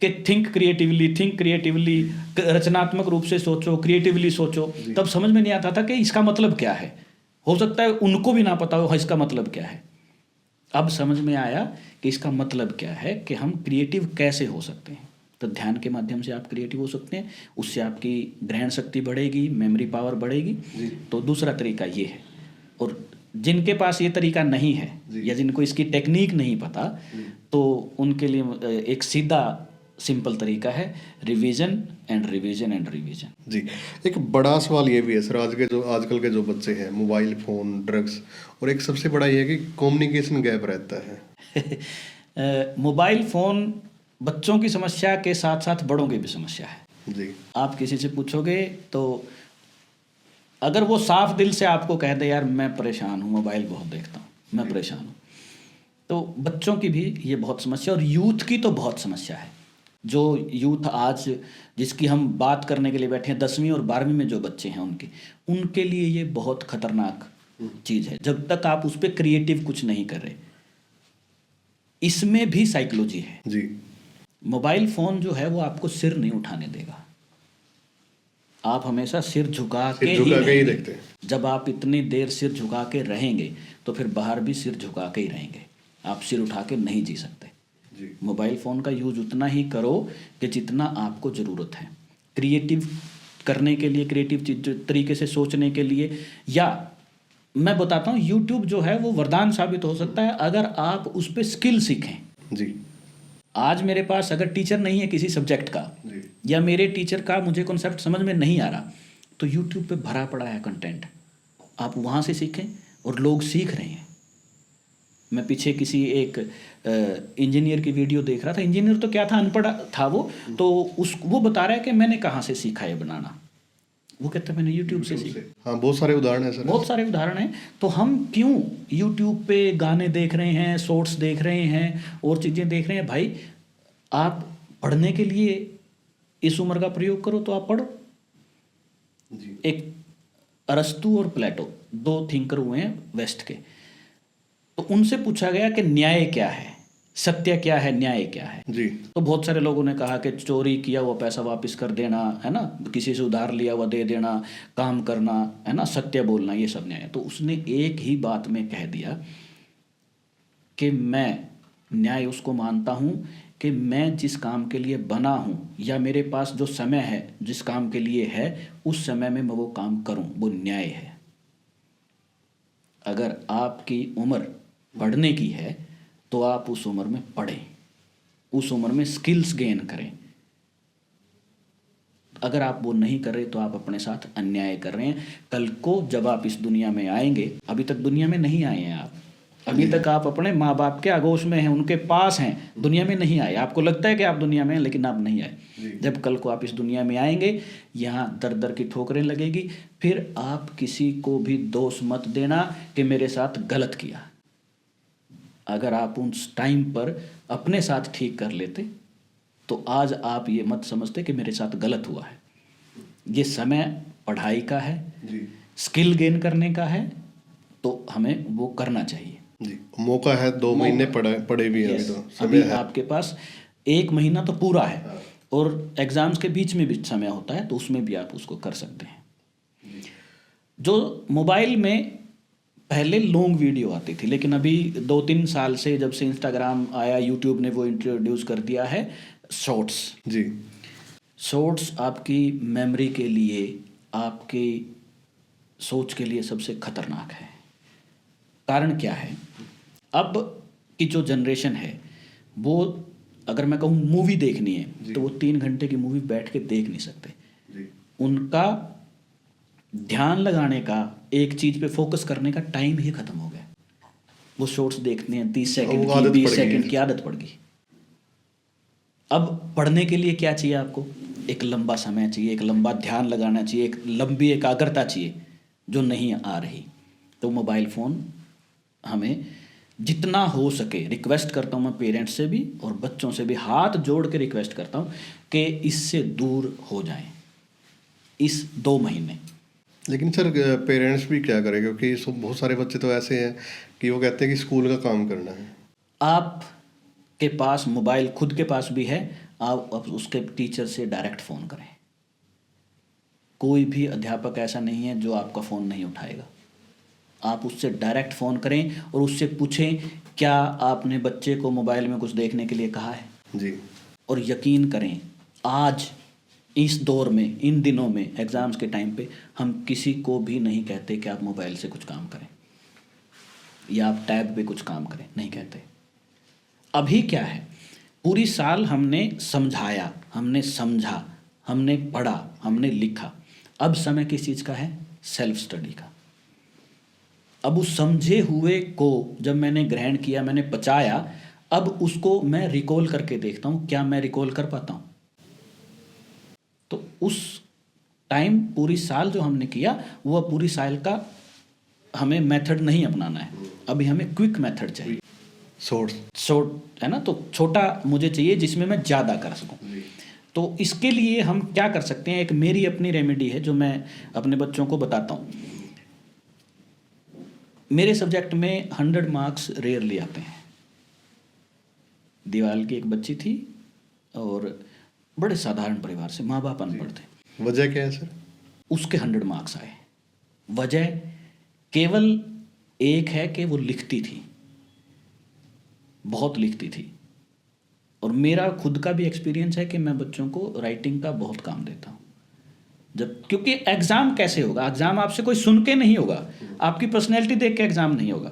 कि थिंक क्रिएटिवली, रचनात्मक रूप से सोचो, क्रिएटिवली सोचो, तब समझ में नहीं आता था कि इसका मतलब क्या है। हो सकता है उनको भी ना पता हो इसका मतलब क्या है। अब समझ में आया कि इसका मतलब क्या है, कि हम क्रिएटिव कैसे हो सकते हैं। तो ध्यान के माध्यम से आप क्रिएटिव हो सकते हैं, उससे आपकी ग्रहण शक्ति बढ़ेगी, मेमोरी पावर बढ़ेगी। तो दूसरा तरीका ये है। और जिनके पास ये तरीका नहीं है या जिनको इसकी टेक्निक नहीं पता, तो उनके लिए एक सीधा सिंपल तरीका है, revision and revision and revision. जी। एक बड़ा सवाल ये भी है सर, आजकल के जो बच्चे हैं, मोबाइल फ़ोन, ड्रग्स, और एक सबसे बड़ा ये है कि कम्युनिकेशन गैप रहता है। मोबाइल फ़ोन बच्चों की समस्या के साथ साथ बड़ों की भी समस्या है। जी। आप किसी से पूछोगे तो अगर वो साफ दिल से आपको कह दे, यार मैं परेशान हूँ, मोबाइल बहुत देखता हूँ, मैं परेशान हूँ, तो बच्चों की भी ये बहुत समस्या, और यूथ की तो बहुत समस्या है। जो यूथ आज जिसकी हम बात करने के लिए बैठे हैं, 10वीं और 12वीं में जो बच्चे हैं उनके लिए ये बहुत खतरनाक चीज़ है, जब तक आप उस पर क्रिएटिव कुछ नहीं कर रहे। इसमें भी साइकोलॉजी है जी। मोबाइल फ़ोन जो है वो आपको सिर नहीं उठाने देगा। आप हमेशा सिर झुका के ही देखते हैं। जब आप इतनी देर सिर झुका के रहेंगे तो फिर बाहर भी सिर झुका के ही रहेंगे। आप सिर उठा के नहीं जी सकते। मोबाइल फ़ोन का यूज़ उतना ही करो कि जितना आपको ज़रूरत है, क्रिएटिव करने के लिए, क्रिएटिव तरीके से सोचने के लिए। या मैं बताता हूँ, यूट्यूब जो है वो वरदान साबित हो सकता है अगर आप उस पर स्किल सीखें। जी। आज मेरे पास अगर टीचर नहीं है किसी सब्जेक्ट का, या मेरे टीचर का मुझे कॉन्सेप्ट समझ में नहीं आ रहा, तो यूट्यूब पे भरा पड़ा है कंटेंट, आप वहाँ से सीखें, और लोग सीख रहे हैं। मैं पीछे किसी एक इंजीनियर की वीडियो देख रहा था। इंजीनियर तो क्या था, अनपढ़ था वो, तो वो बता रहा है कि मैंने कहाँ से सीखा है बनाना। वो कहता है मैंने यूट्यूब से सीखा। हाँ, बहुत सारे उदाहरण हैं सर, बहुत सारे उदाहरण हैं। तो हम क्यों यूट्यूब पे गाने देख रहे हैं, शॉर्ट्स देख रहे हैं, और चीज़ें देख रहे हैं? भाई आप पढ़ने के लिए इस उम्र का प्रयोग करो तो आप पढ़ो। जी। एक अरस्तु और प्लेटो 2 थिंकर हुए हैं वेस्ट के, तो उनसे पूछा गया कि न्याय क्या है, सत्य क्या है, न्याय क्या है। जी। तो बहुत सारे लोगों ने कहा कि चोरी किया हुआ पैसा वापस कर देना, है ना, किसी से उधार लिया हुआ दे देना, काम करना, है ना, सत्य बोलना, ये सब न्याय है। तो उसने एक ही बात में कह दिया कि मैं न्याय उसको मानता हूँ कि कि मैं जिस काम के लिए बना हूँ या मेरे पास जो समय है जिस काम के लिए है उस समय में मैं वो काम करूँ, वो न्याय है। अगर आपकी उम्र पढ़ने की है तो आप उस उम्र में पढ़ें, उस उम्र में स्किल्स गेन करें। अगर आप वो नहीं कर रहे तो आप अपने साथ अन्याय कर रहे हैं। कल को जब आप इस दुनिया में आएंगे, अभी तक दुनिया में नहीं आए हैं आप, अभी तक आप अपने माँ बाप के आगोश में हैं, उनके पास हैं, दुनिया में नहीं आए। आपको लगता है कि आप दुनिया में हैं लेकिन आप नहीं आए। जब कल को आप इस दुनिया में आएंगे, यहाँ दर दर की ठोकरें लगेगी, फिर आप किसी को भी दोष मत देना कि मेरे साथ गलत किया। अगर आप उस टाइम पर अपने साथ ठीक कर लेते तो आज आप ये मत समझते कि मेरे साथ गलत हुआ है। ये समय पढ़ाई का है, स्किल गेन करने का है, तो हमें वो करना चाहिए जी। मौका है, 2 महीने पढ़े भी हैं, Yes, तो अभी समय है। आपके पास 1 महीना तो पूरा है और एग्जाम्स के बीच में भी समय होता है, तो उसमें भी आप उसको कर सकते हैं। जो मोबाइल में पहले लॉन्ग वीडियो आती थी, लेकिन अभी 2-3 साल से जब से इंस्टाग्राम आया, यूट्यूब ने वो इंट्रोड्यूस कर दिया है शॉर्ट्स। जी। शॉर्ट्स आपकी मेमोरी के लिए, आपकी सोच के लिए सबसे खतरनाक है। कारण क्या है, अब की जो जनरेशन है वो, अगर मैं कहूँ मूवी देखनी है तो वो 3 घंटे की मूवी बैठ के देख नहीं सकते। उनका ध्यान लगाने का, एक चीज़ पे फोकस करने का टाइम ही खत्म हो गया। वो शॉर्ट्स देखते हैं 30 सेकंड की, 20 सेकंड की आदत पड़ गई। अब पढ़ने के लिए क्या चाहिए आपको? एक लंबा समय चाहिए, एक लंबा ध्यान लगाना चाहिए, एक लंबी एकाग्रता चाहिए जो नहीं आ रही। तो मोबाइल फ़ोन हमें जितना हो सके, रिक्वेस्ट करता हूँ मैं पेरेंट्स से भी और बच्चों से भी हाथ जोड़ के रिक्वेस्ट करता हूँ कि इससे दूर हो जाएं इस 2 महीने। लेकिन सर पेरेंट्स भी क्या करें, क्योंकि बहुत सारे बच्चे तो ऐसे हैं कि वो कहते हैं कि स्कूल का काम करना है। आप के पास मोबाइल खुद के पास भी है, आप उसके टीचर से डायरेक्ट फ़ोन करें। कोई भी अध्यापक ऐसा नहीं है जो आपका फ़ोन नहीं उठाएगा। आप उससे डायरेक्ट फ़ोन करें और उससे पूछें क्या आपने बच्चे को मोबाइल में कुछ देखने के लिए कहा है जी। और यकीन करें, आज इस दौर में, इन दिनों में, एग्ज़ाम्स के टाइम पे हम किसी को भी नहीं कहते कि आप मोबाइल से कुछ काम करें या आप टैब पे कुछ काम करें, नहीं कहते। अभी क्या है, पूरी साल हमने समझाया, हमने समझा, हमने पढ़ा, हमने लिखा। अब समय किस चीज़ का है? सेल्फ स्टडी का। अब उस समझे हुए को जब मैंने ग्रहण किया, मैंने पचाया, अब उसको मैं रिकॉल करके देखता हूँ, क्या मैं रिकॉल कर पाता हूँ? तो उस टाइम पूरी साल जो हमने किया, वो पूरी साल का हमें मेथड नहीं अपनाना है। अभी हमें क्विक मेथड चाहिए, शॉर्ट है ना, तो छोटा मुझे चाहिए जिसमें मैं ज़्यादा कर सकूं। तो इसके लिए हम क्या कर सकते हैं, एक मेरी अपनी रेमेडी है जो मैं अपने बच्चों को बताता हूँ। मेरे सब्जेक्ट में 100 मार्क्स रेयरली आते हैं। दीवाल की एक बच्ची थी और बड़े साधारण परिवार से, माँ बाप अनपढ़ थे। वजह क्या है सर? उसके 100 मार्क्स आए। वजह केवल एक है कि वो लिखती थी, बहुत लिखती थी। और मेरा खुद का भी एक्सपीरियंस है कि मैं बच्चों को राइटिंग का बहुत काम देता हूँ। क्योंकि एग्ज़ाम कैसे होगा? एग्ज़ाम आपसे कोई सुन के नहीं होगा, आपकी पर्सनैलिटी देख के एग्ज़ाम नहीं होगा।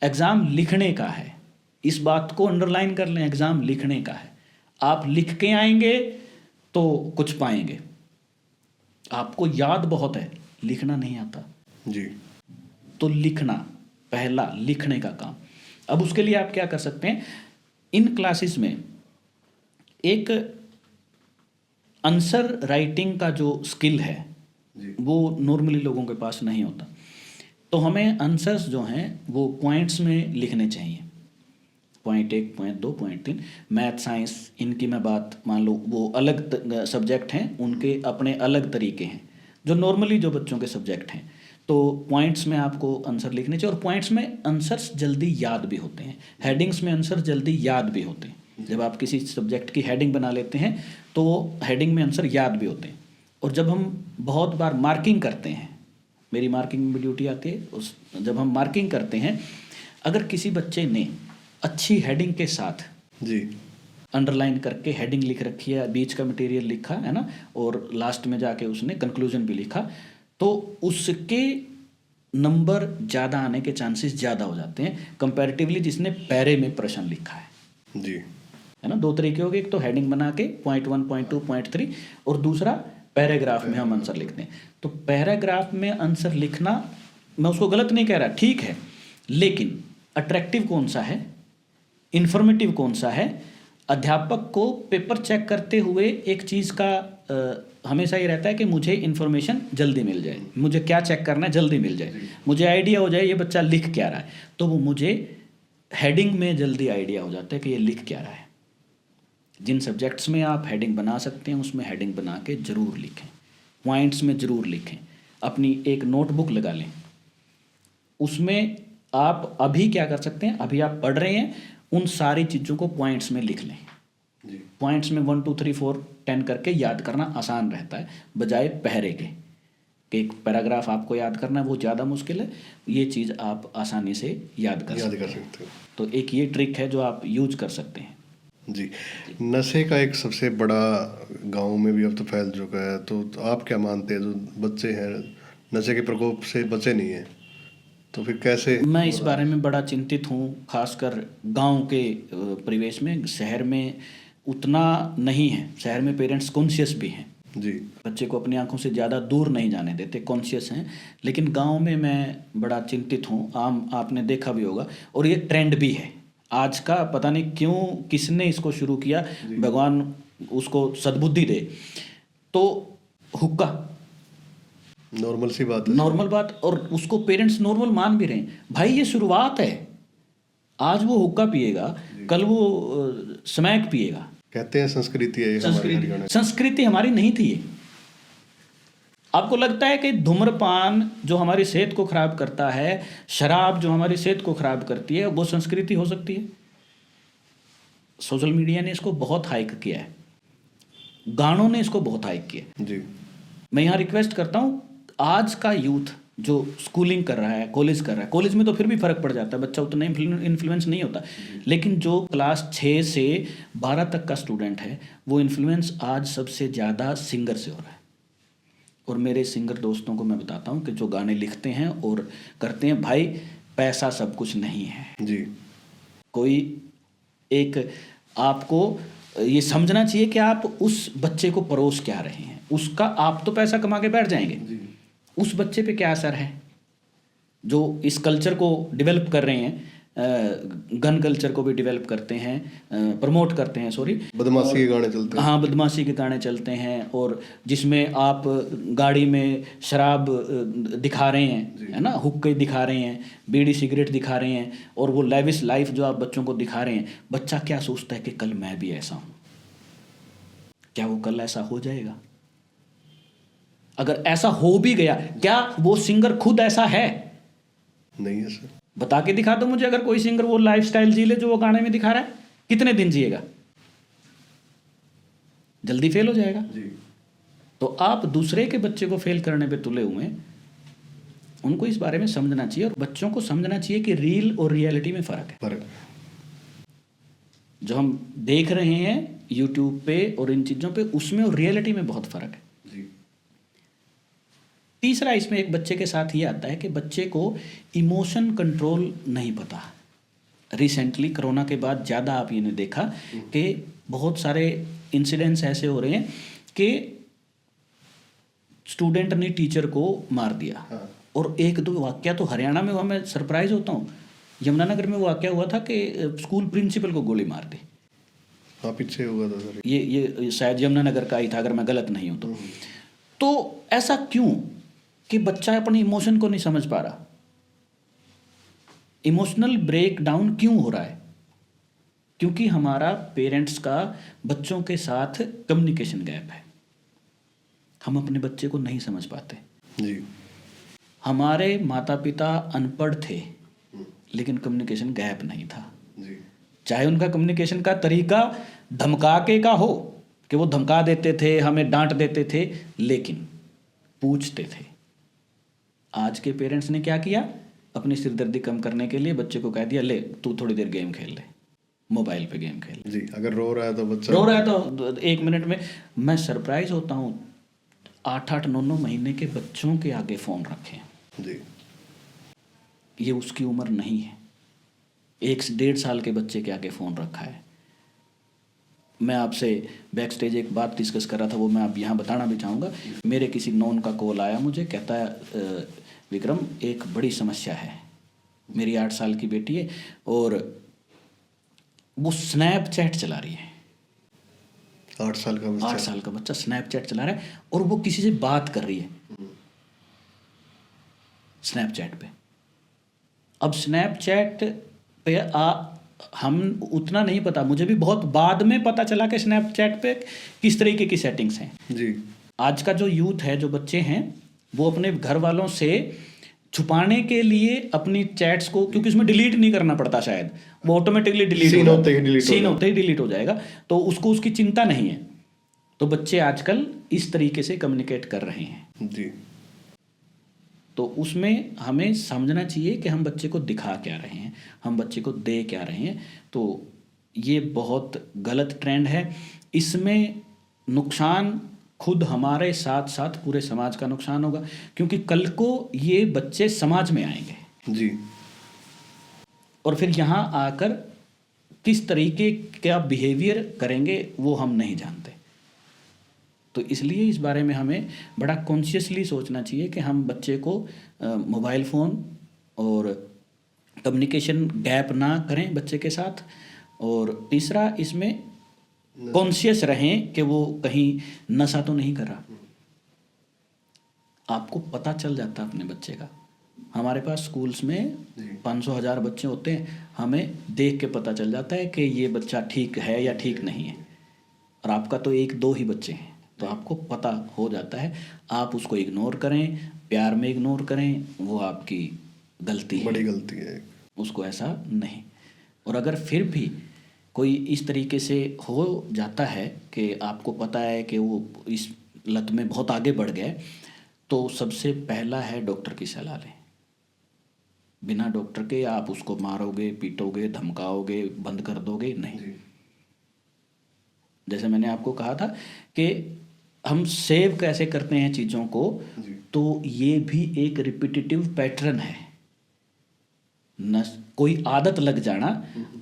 एग्ज़ाम लिखने का है, इस बात को अंडरलाइन कर लें, एग्ज़ाम लिखने का है। आप लिख के आएंगे तो कुछ पाएंगे। आपको याद बहुत है, लिखना नहीं आता जी। तो लिखना, पहला लिखने का काम। अब उसके लिए आप क्या कर सकते हैं, इन क्लासेस में एक आंसर राइटिंग का जो स्किल है वो नॉर्मली लोगों के पास नहीं होता। तो हमें आंसर्स जो हैं वो पॉइंट्स में लिखने चाहिए, point 1, point 2, point 3। Math, science, इनकी मैं बात मान लो, वो अलग सब्जेक्ट हैं, उनके अपने अलग तरीके हैं जो नॉर्मली जो बच्चों के सब्जेक्ट हैं। तो पॉइंट्स में आपको आंसर लिखने चाहिए और पॉइंट्स में आंसर्स जल्दी याद भी होते हैं, हेडिंग्स में आंसर जल्दी याद भी होते हैं। जब आप किसी सब्जेक्ट की हेडिंग बना लेते हैं तो हेडिंग में आंसर याद भी होते हैं। और जब हम बहुत बार मार्किंग करते हैं, मेरी मार्किंग में ड्यूटी आती है, जब हम मार्किंग करते हैं, अगर किसी बच्चे ने अच्छी हेडिंग के साथ जी अंडरलाइन करके हेडिंग लिख रखी है, बीच का मटेरियल लिखा है ना, और लास्ट में जाके उसने कंक्लूजन भी लिखा, तो उसके नंबर ज़्यादा आने के चांसेस ज़्यादा हो जाते हैं कंपैरेटिवली जिसने पैरे में प्रश्न लिखा है जी। है ना। दो तरीके हो गए, एक तो हेडिंग बना के पॉइंट 1, पॉइंट 2, पॉइंट 3, और दूसरा पैराग्राफ में हम आंसर लिखते हैं। तो पैराग्राफ में आंसर लिखना, मैं उसको गलत नहीं कह रहा, ठीक है, लेकिन अट्रैक्टिव कौन सा है, इन्फॉर्मेटिव कौन सा है। अध्यापक को पेपर चेक करते हुए एक चीज़ का हमेशा ये रहता है कि मुझे इन्फॉर्मेशन जल्दी मिल जाए, मुझे क्या चेक करना है जल्दी मिल जाए, मुझे आइडिया हो जाए ये बच्चा लिख क्या रहा है, तो वो मुझे हेडिंग में जल्दी आइडिया हो जाता है कि ये लिख क्या रहा है। जिन सब्जेक्ट्स में आप हेडिंग बना सकते हैं उसमें हेडिंग बना के ज़रूर लिखें, पॉइंट्स में ज़रूर लिखें। अपनी एक नोटबुक लगा लें, उसमें आप अभी क्या कर सकते हैं, अभी आप पढ़ रहे हैं, उन सारी चीज़ों को पॉइंट्स में लिख लें। पॉइंट्स में 1, 2, 3, 4, 10 करके याद करना आसान रहता है, बजाय पहरे के कि एक पैराग्राफ आपको याद करना है वो ज़्यादा मुश्किल है, ये चीज़ आप आसानी से याद कर सकते हो। तो एक ये ट्रिक है जो आप यूज कर सकते हैं। जी। नशे का एक सबसे बड़ा गांव में भी अब तो फैल चुका है, तो आप क्या मानते हैं जो बच्चे हैं नशे के प्रकोप से बचे नहीं हैं, तो फिर कैसे? मैं इस बारे में बड़ा चिंतित हूँ, खासकर गांव के परिवेश में। शहर में उतना नहीं है, शहर में पेरेंट्स कॉन्शियस भी हैं जी, बच्चे को अपनी आंखों से ज़्यादा दूर नहीं जाने देते, कॉन्शियस हैं, लेकिन गांव में मैं बड़ा चिंतित हूँ। आपने देखा भी होगा, और ये ट्रेंड भी है आज का, पता नहीं क्यों किसने इसको शुरू किया, भगवान उसको सद्बुद्धि दे। तो हुक्का नॉर्मल सी बात है, नॉर्मल बात, और उसको पेरेंट्स नॉर्मल मान भी रहे हैं। भाई ये शुरुआत है, आज वो हुक्का पिएगा, कल वो स्मैक पिएगा। कहते हैं संस्कृति है ये, संस्कृति हमारी नहीं थी ये। आपको लगता है कि धूम्रपान जो हमारी सेहत को खराब करता है, शराब जो हमारी सेहत को खराब करती है, वो संस्कृति हो सकती है? सोशल मीडिया ने इसको बहुत हाइक किया है, गानों ने इसको बहुत हाइक किया जी। मैं यहाँ रिक्वेस्ट करता हूँ, आज का यूथ जो स्कूलिंग कर रहा है, कॉलेज कर रहा है, कॉलेज में तो फिर भी फर्क पड़ जाता है, बच्चा उतना इन्फ्लुएंस नहीं होता, लेकिन जो क्लास 6 से 12 तक का स्टूडेंट है, वो इन्फ्लुएंस आज सबसे ज़्यादा सिंगर से हो रहा है। और मेरे सिंगर दोस्तों को मैं बताता हूँ कि जो गाने लिखते हैं और करते हैं, भाई पैसा सब कुछ नहीं है जी। कोई एक, आपको ये समझना चाहिए कि आप उस बच्चे को परोस क्या रहे हैं, उसका आप तो पैसा कमा के बैठ जाएंगे जी। उस बच्चे पे क्या असर है जो इस कल्चर को डेवलप कर रहे हैं, गन कल्चर को भी डेवलप करते हैं, प्रमोट करते हैं, सॉरी, बदमाशी के गाने चलते हैं। हाँ, बदमाशी के गाने चलते हैं, और जिसमें आप गाड़ी में शराब दिखा रहे हैं, है ना, हुक्के दिखा रहे हैं, बीड़ी सिगरेट दिखा रहे हैं, और वो लेविश लाइफ जो आप बच्चों को दिखा रहे हैं, बच्चा क्या सोचता है कि कल मैं भी ऐसा हूँ। क्या वो कल ऐसा हो जाएगा? अगर ऐसा हो भी गया, क्या वो सिंगर खुद ऐसा है? नहीं है सर। बता के दिखा दो मुझे, अगर कोई सिंगर वो लाइफस्टाइल जी ले जो वो गाने में दिखा रहा है, कितने दिन जिएगा? जल्दी फेल हो जाएगा। जी। तो आप दूसरे के बच्चे को फेल करने पे तुले हुए हैं, उनको इस बारे में समझना चाहिए, और बच्चों को समझना चाहिए कि रील और रियलिटी में फ़र्क है। फर्क जो हम देख रहे हैं यूट्यूब पे और इन चीज़ों पे, उसमें और रियलिटी में बहुत फ़र्क है। जी। तीसरा इसमें एक बच्चे के साथ ये आता है कि बच्चे को इमोशन कंट्रोल नहीं पता। रिसेंटली कोरोना के बाद ज़्यादा आप ये ने देखा कि बहुत सारे इंसिडेंट्स ऐसे हो रहे हैं कि स्टूडेंट ने टीचर को मार दिया। हाँ। और एक दो वाकया तो हरियाणा में हुआ, मैं सरप्राइज होता हूँ। यमुनानगर में वाकया हुआ था कि स्कूल प्रिंसिपल को गोली मार दी। हाँ, पीछे हुआ था सर। ये शायद यमुनानगर का ही था, अगर मैं गलत नहीं हूँ तो ऐसा क्यों कि बच्चा अपने इमोशन को नहीं समझ पा रहा? इमोशनल ब्रेक डाउन क्यों हो रहा है? क्योंकि हमारा पेरेंट्स का बच्चों के साथ कम्युनिकेशन गैप है। हम अपने बच्चे को नहीं समझ पाते। जी। हमारे माता पिता अनपढ़ थे, लेकिन कम्युनिकेशन गैप नहीं था। जी। चाहे उनका कम्युनिकेशन का तरीका धमकाके का हो कि वो धमका देते थे, हमें डांट देते थे, लेकिन पूछते थे। आज के पेरेंट्स ने क्या किया? अपनी सिरदर्दी कम करने के लिए बच्चे को कह दिया, ले तू थोड़ी देर गेम खेल ले, मोबाइल पे गेम खेल। जी, अगर रो रहा है तो बच्चा रो रहा है तो 1 मिनट में मैं सरप्राइज होता हूँ, 8-8 9-9 महीने के बच्चों के आगे फ़ोन रखे हैं। जी, ये उसकी उम्र नहीं है। 1 से 1.5 साल के बच्चे के आगे फ़ोन रखा है। मैं आपसे बैक स्टेज एक बात डिस्कस कर रहा था, वो मैं आप यहाँ बताना भी चाहूँगा। मेरे किसी नॉन का कॉल आया मुझे, कहता है विक्रम एक बड़ी समस्या है, मेरी 8 साल की बेटी है और वो स्नैपचैट चला रही है। 8 साल का बच्चा 8 साल का बच्चा स्नैपचैट चला रहा है और वो किसी से बात कर रही है स्नैपचैट पे। अब स्नैपचैट पे हम उतना नहीं पता, मुझे भी बहुत बाद में पता चला कि स्नैपचैट पे किस तरीके की सेटिंग्स हैं। जी, आज का जो यूथ है, जो बच्चे हैं, वो अपने घर वालों से छुपाने के लिए अपनी चैट्स को, क्योंकि उसमें डिलीट नहीं करना पड़ता शायद, वो ऑटोमेटिकली डिलीट सीन होते ही डिलीट सीन होते ही डिलीट हो जाएगा, तो उसको उसकी चिंता नहीं है। तो बच्चे आजकल इस तरीके से कम्युनिकेट कर रहे हैं। जी, तो उसमें हमें समझना चाहिए कि हम बच्चे को दिखा क्या रहे हैं, हम बच्चे को दे क्या रहे हैं। तो ये बहुत गलत ट्रेंड है। इसमें नुकसान खुद हमारे साथ साथ पूरे समाज का नुकसान होगा, क्योंकि कल को ये बच्चे समाज में आएंगे जी, और फिर यहाँ आकर किस तरीके का बिहेवियर करेंगे वो हम नहीं जानते। तो इसलिए इस बारे में हमें बड़ा कॉन्शियसली सोचना चाहिए कि हम बच्चे को मोबाइल फ़ोन और कम्युनिकेशन गैप ना करें बच्चे के साथ। और तीसरा, इसमें कॉन्शियस रहें कि वो कहीं नशा तो नहीं कर रहा। आपको पता चल जाता अपने बच्चे का। हमारे पास स्कूल्स में 500,000 बच्चे होते हैं, हमें देख के पता चल जाता है कि ये बच्चा ठीक है या ठीक नहीं है। और आपका तो 1-2 ही बच्चे हैं, तो आपको पता हो जाता है। आप उसको इग्नोर करें, प्यार में इग्नोर करें, वो आपकी गलती है, बड़ी गलती है। उसको ऐसा नहीं। और अगर फिर भी कोई इस तरीके से हो जाता है कि आपको पता है कि वो इस लत में बहुत आगे बढ़ गए, तो सबसे पहला है डॉक्टर की सलाह लें। बिना डॉक्टर के आप उसको मारोगे, पीटोगे, धमकाओगे, बंद कर दोगे नहीं। जैसे मैंने आपको कहा था कि हम सेव कैसे करते हैं चीज़ों को, तो ये भी एक रिपीटिटिव पैटर्न है। कोई आदत लग जाना,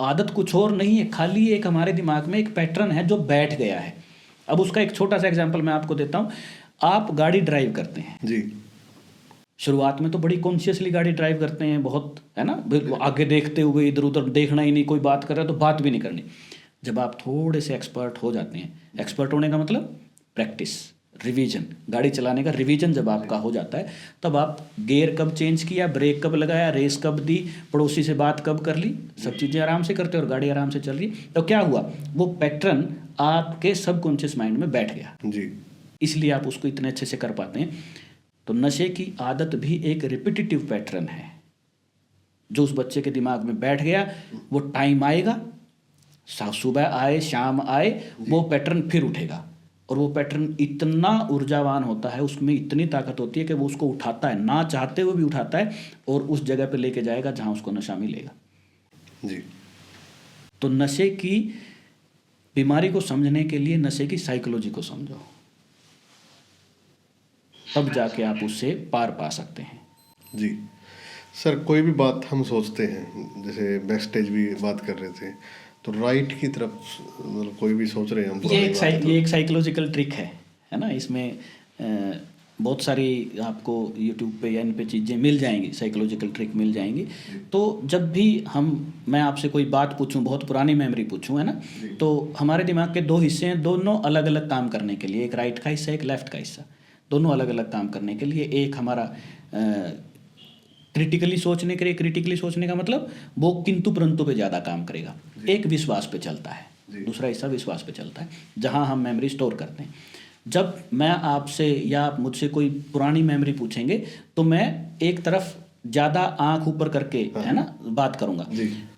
आदत कुछ और नहीं है, खाली एक हमारे दिमाग में एक पैटर्न है जो बैठ गया है। अब उसका एक छोटा सा एग्जांपल मैं आपको देता हूँ। आप गाड़ी ड्राइव करते हैं जी, शुरुआत में तो बड़ी कॉन्शियसली गाड़ी ड्राइव करते हैं, बहुत, है ना, आगे देखते हुए, इधर उधर देखना ही नहीं, कोई बात कर रहा है तो बात भी नहीं करनी। जब आप थोड़े से एक्सपर्ट हो जाते हैं, एक्सपर्ट होने का मतलब प्रैक्टिस, रिवीजन, गाड़ी चलाने का रिवीजन जब आपका हो जाता है, तब आप गियर कब चेंज किया, ब्रेक कब लगाया, रेस कब दी, पड़ोसी से बात कब कर ली, सब चीज़ें आराम से करते हैं और गाड़ी आराम से चल रही। तो क्या हुआ, वो पैटर्न आपके सबकॉन्शियस माइंड में बैठ गया जी, इसलिए आप उसको इतने अच्छे से कर पाते हैं। तो नशे की आदत भी एक रिपीटिटिव पैटर्न है जो उस बच्चे के दिमाग में बैठ गया। वो टाइम आएगा, सुबह आए शाम आए, वो पैटर्न फिर उठेगा और वो पैटर्न इतना ऊर्जावान होता है, उसमें इतनी ताकत होती है कि वो उसको उठाता है, ना चाहते हुए भी उठाता है और उस जगह पे लेके जाएगा जहाँ उसको नशा मिलेगा। जी, तो नशे की बीमारी को समझने के लिए नशे की साइकोलॉजी को समझो, तब जाके आप उससे पार पा सकते हैं। जी। सर, कोई भी बात हम सोचते हैं, जैसे बैक स्टेज भी बात कर रहे थे, तो राइट की तरफ मतलब कोई भी सोच रहे हैं हम, ये एक साइकोलॉजिकल ट्रिक है ना। इसमें बहुत सारी आपको यूट्यूब पे या इन पे चीज़ें मिल जाएंगी, साइकोलॉजिकल ट्रिक मिल जाएंगी। तो जब भी मैं आपसे कोई बात पूछूं, बहुत पुरानी मेमोरी पूछूं, है ना, तो हमारे दिमाग के 2 हिस्से हैं, दोनों अलग अलग काम करने के लिए, एक राइट का हिस्सा, एक लेफ्ट का हिस्सा, दोनों अलग अलग काम करने के लिए। एक हमारा क्रिटिकली सोचने के लिए, क्रिटिकली सोचने का मतलब वो किंतु परंतु पे ज़्यादा काम करेगा, एक विश्वास पे चलता है, दूसरा हिस्सा विश्वास पे चलता है, जहाँ हम मेमोरी स्टोर करते हैं। जब मैं आपसे या आप मुझसे कोई पुरानी मेमोरी पूछेंगे तो मैं एक तरफ ज़्यादा आंख ऊपर करके, है ना, बात करूँगा,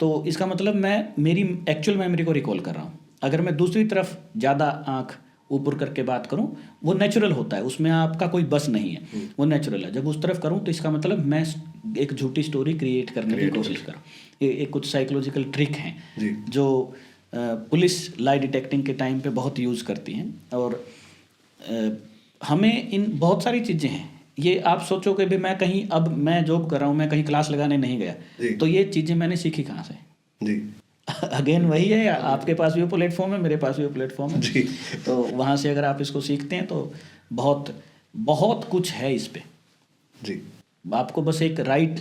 तो इसका मतलब मैं मेरी एक्चुअल मेमोरी को रिकॉल कर रहा हूँ। अगर मैं दूसरी तरफ ज़्यादा आंख ऊपर करके बात करूं, वो नेचुरल होता है, उसमें आपका कोई बस नहीं है, वो नेचुरल है। जब उस तरफ करूं तो इसका मतलब मैं एक झूठी स्टोरी क्रिएट करने की कोशिश करूं। ये कुछ साइकोलॉजिकल ट्रिक हैं जो पुलिस लाई डिटेक्टिंग के टाइम पे बहुत यूज़ करती हैं। और हमें इन बहुत सारी चीज़ें हैं। ये आप सोचोगे भी मैं कहीं, अब मैं जॉब कर रहा हूँ, मैं कहीं क्लास लगाने नहीं गया, तो ये चीज़ें मैंने सीखी कहाँ से जी। अगेन वही है, आपके पास भी वो प्लेटफॉर्म है, मेरे पास भी वो प्लेटफॉर्म है जी। तो वहाँ से अगर आप इसको सीखते हैं तो बहुत बहुत कुछ है इस पे जी। आपको बस एक राइट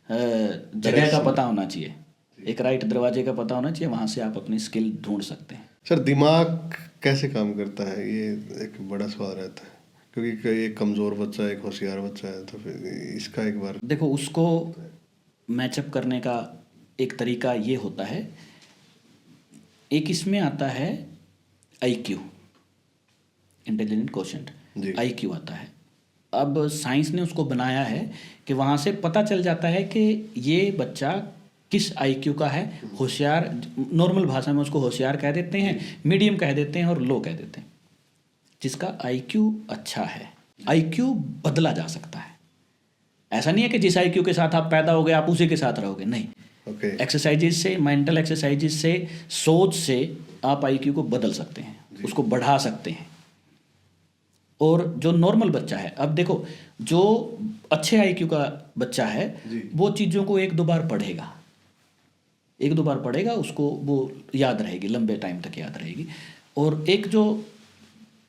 जगह का पता होना चाहिए, एक राइट दरवाजे का पता होना चाहिए, वहाँ से आप अपनी स्किल ढूंढ सकते हैं। सर दिमाग कैसे काम करता है, ये एक बड़ा सवाल रहता है, क्योंकि एक कमज़ोर बच्चा है, एक होशियार बच्चा है, तो फिर इसका एक बार देखो, उसको मैचअप करने का एक तरीका ये होता है, एक इसमें आता है IQ, इंटेलिजेंट क्वोशेंट, IQ आता है। अब साइंस ने उसको बनाया है कि वहाँ से पता चल जाता है कि ये बच्चा किस IQ का है। होशियार, नॉर्मल भाषा में उसको होशियार कह देते हैं, मीडियम कह देते हैं और लो कह देते हैं। जिसका IQ अच्छा है, IQ बदला जा सकता है। ऐसा नहीं है कि जिस IQ के साथ आप पैदा हो गए आप उसी के साथ रहोगे, नहीं। एक्सरसाइजेज से, मेंटल एक्सरसाइजेज से, सोच से आप IQ को बदल सकते हैं, उसको बढ़ा सकते हैं। और जो नॉर्मल बच्चा है, अब देखो, जो अच्छे IQ का बच्चा है वो चीज़ों को 1-2 बार पढ़ेगा, 1-2 बार पढ़ेगा, उसको वो याद रहेगी, लंबे टाइम तक याद रहेगी। और एक जो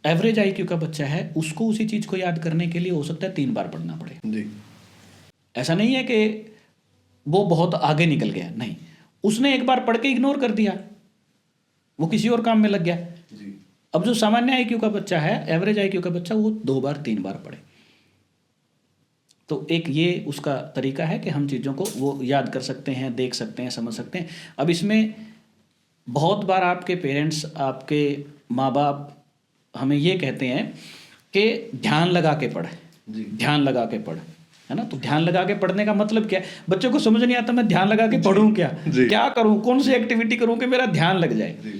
एवरेज IQ का बच्चा है उसको उसी चीज़ को याद करने के लिए हो सकता है 3 बार पढ़ना पड़े जी। ऐसा नहीं है कि वो बहुत आगे निकल गया, नहीं, उसने एक बार पढ़ के इग्नोर कर दिया, वो किसी और काम में लग गया जी। अब जो सामान्य IQ का बच्चा है, एवरेज IQ का बच्चा, वो 2 बार 3 बार पढ़े। तो एक ये उसका तरीका है कि हम चीज़ों को वो याद कर सकते हैं, देख सकते हैं, समझ सकते हैं। अब इसमें बहुत बार आपके पेरेंट्स, आपके माँ बाप हमें ये कहते हैं कि ध्यान लगा के पढ़, ध्यान लगा के पढ़, है ना। तो ध्यान लगा के पढ़ने का मतलब क्या है? बच्चों को समझ नहीं आता मैं ध्यान लगा के पढ़ूं क्या करूं, कौन सी एक्टिविटी करूं कि मेरा ध्यान लग जाए।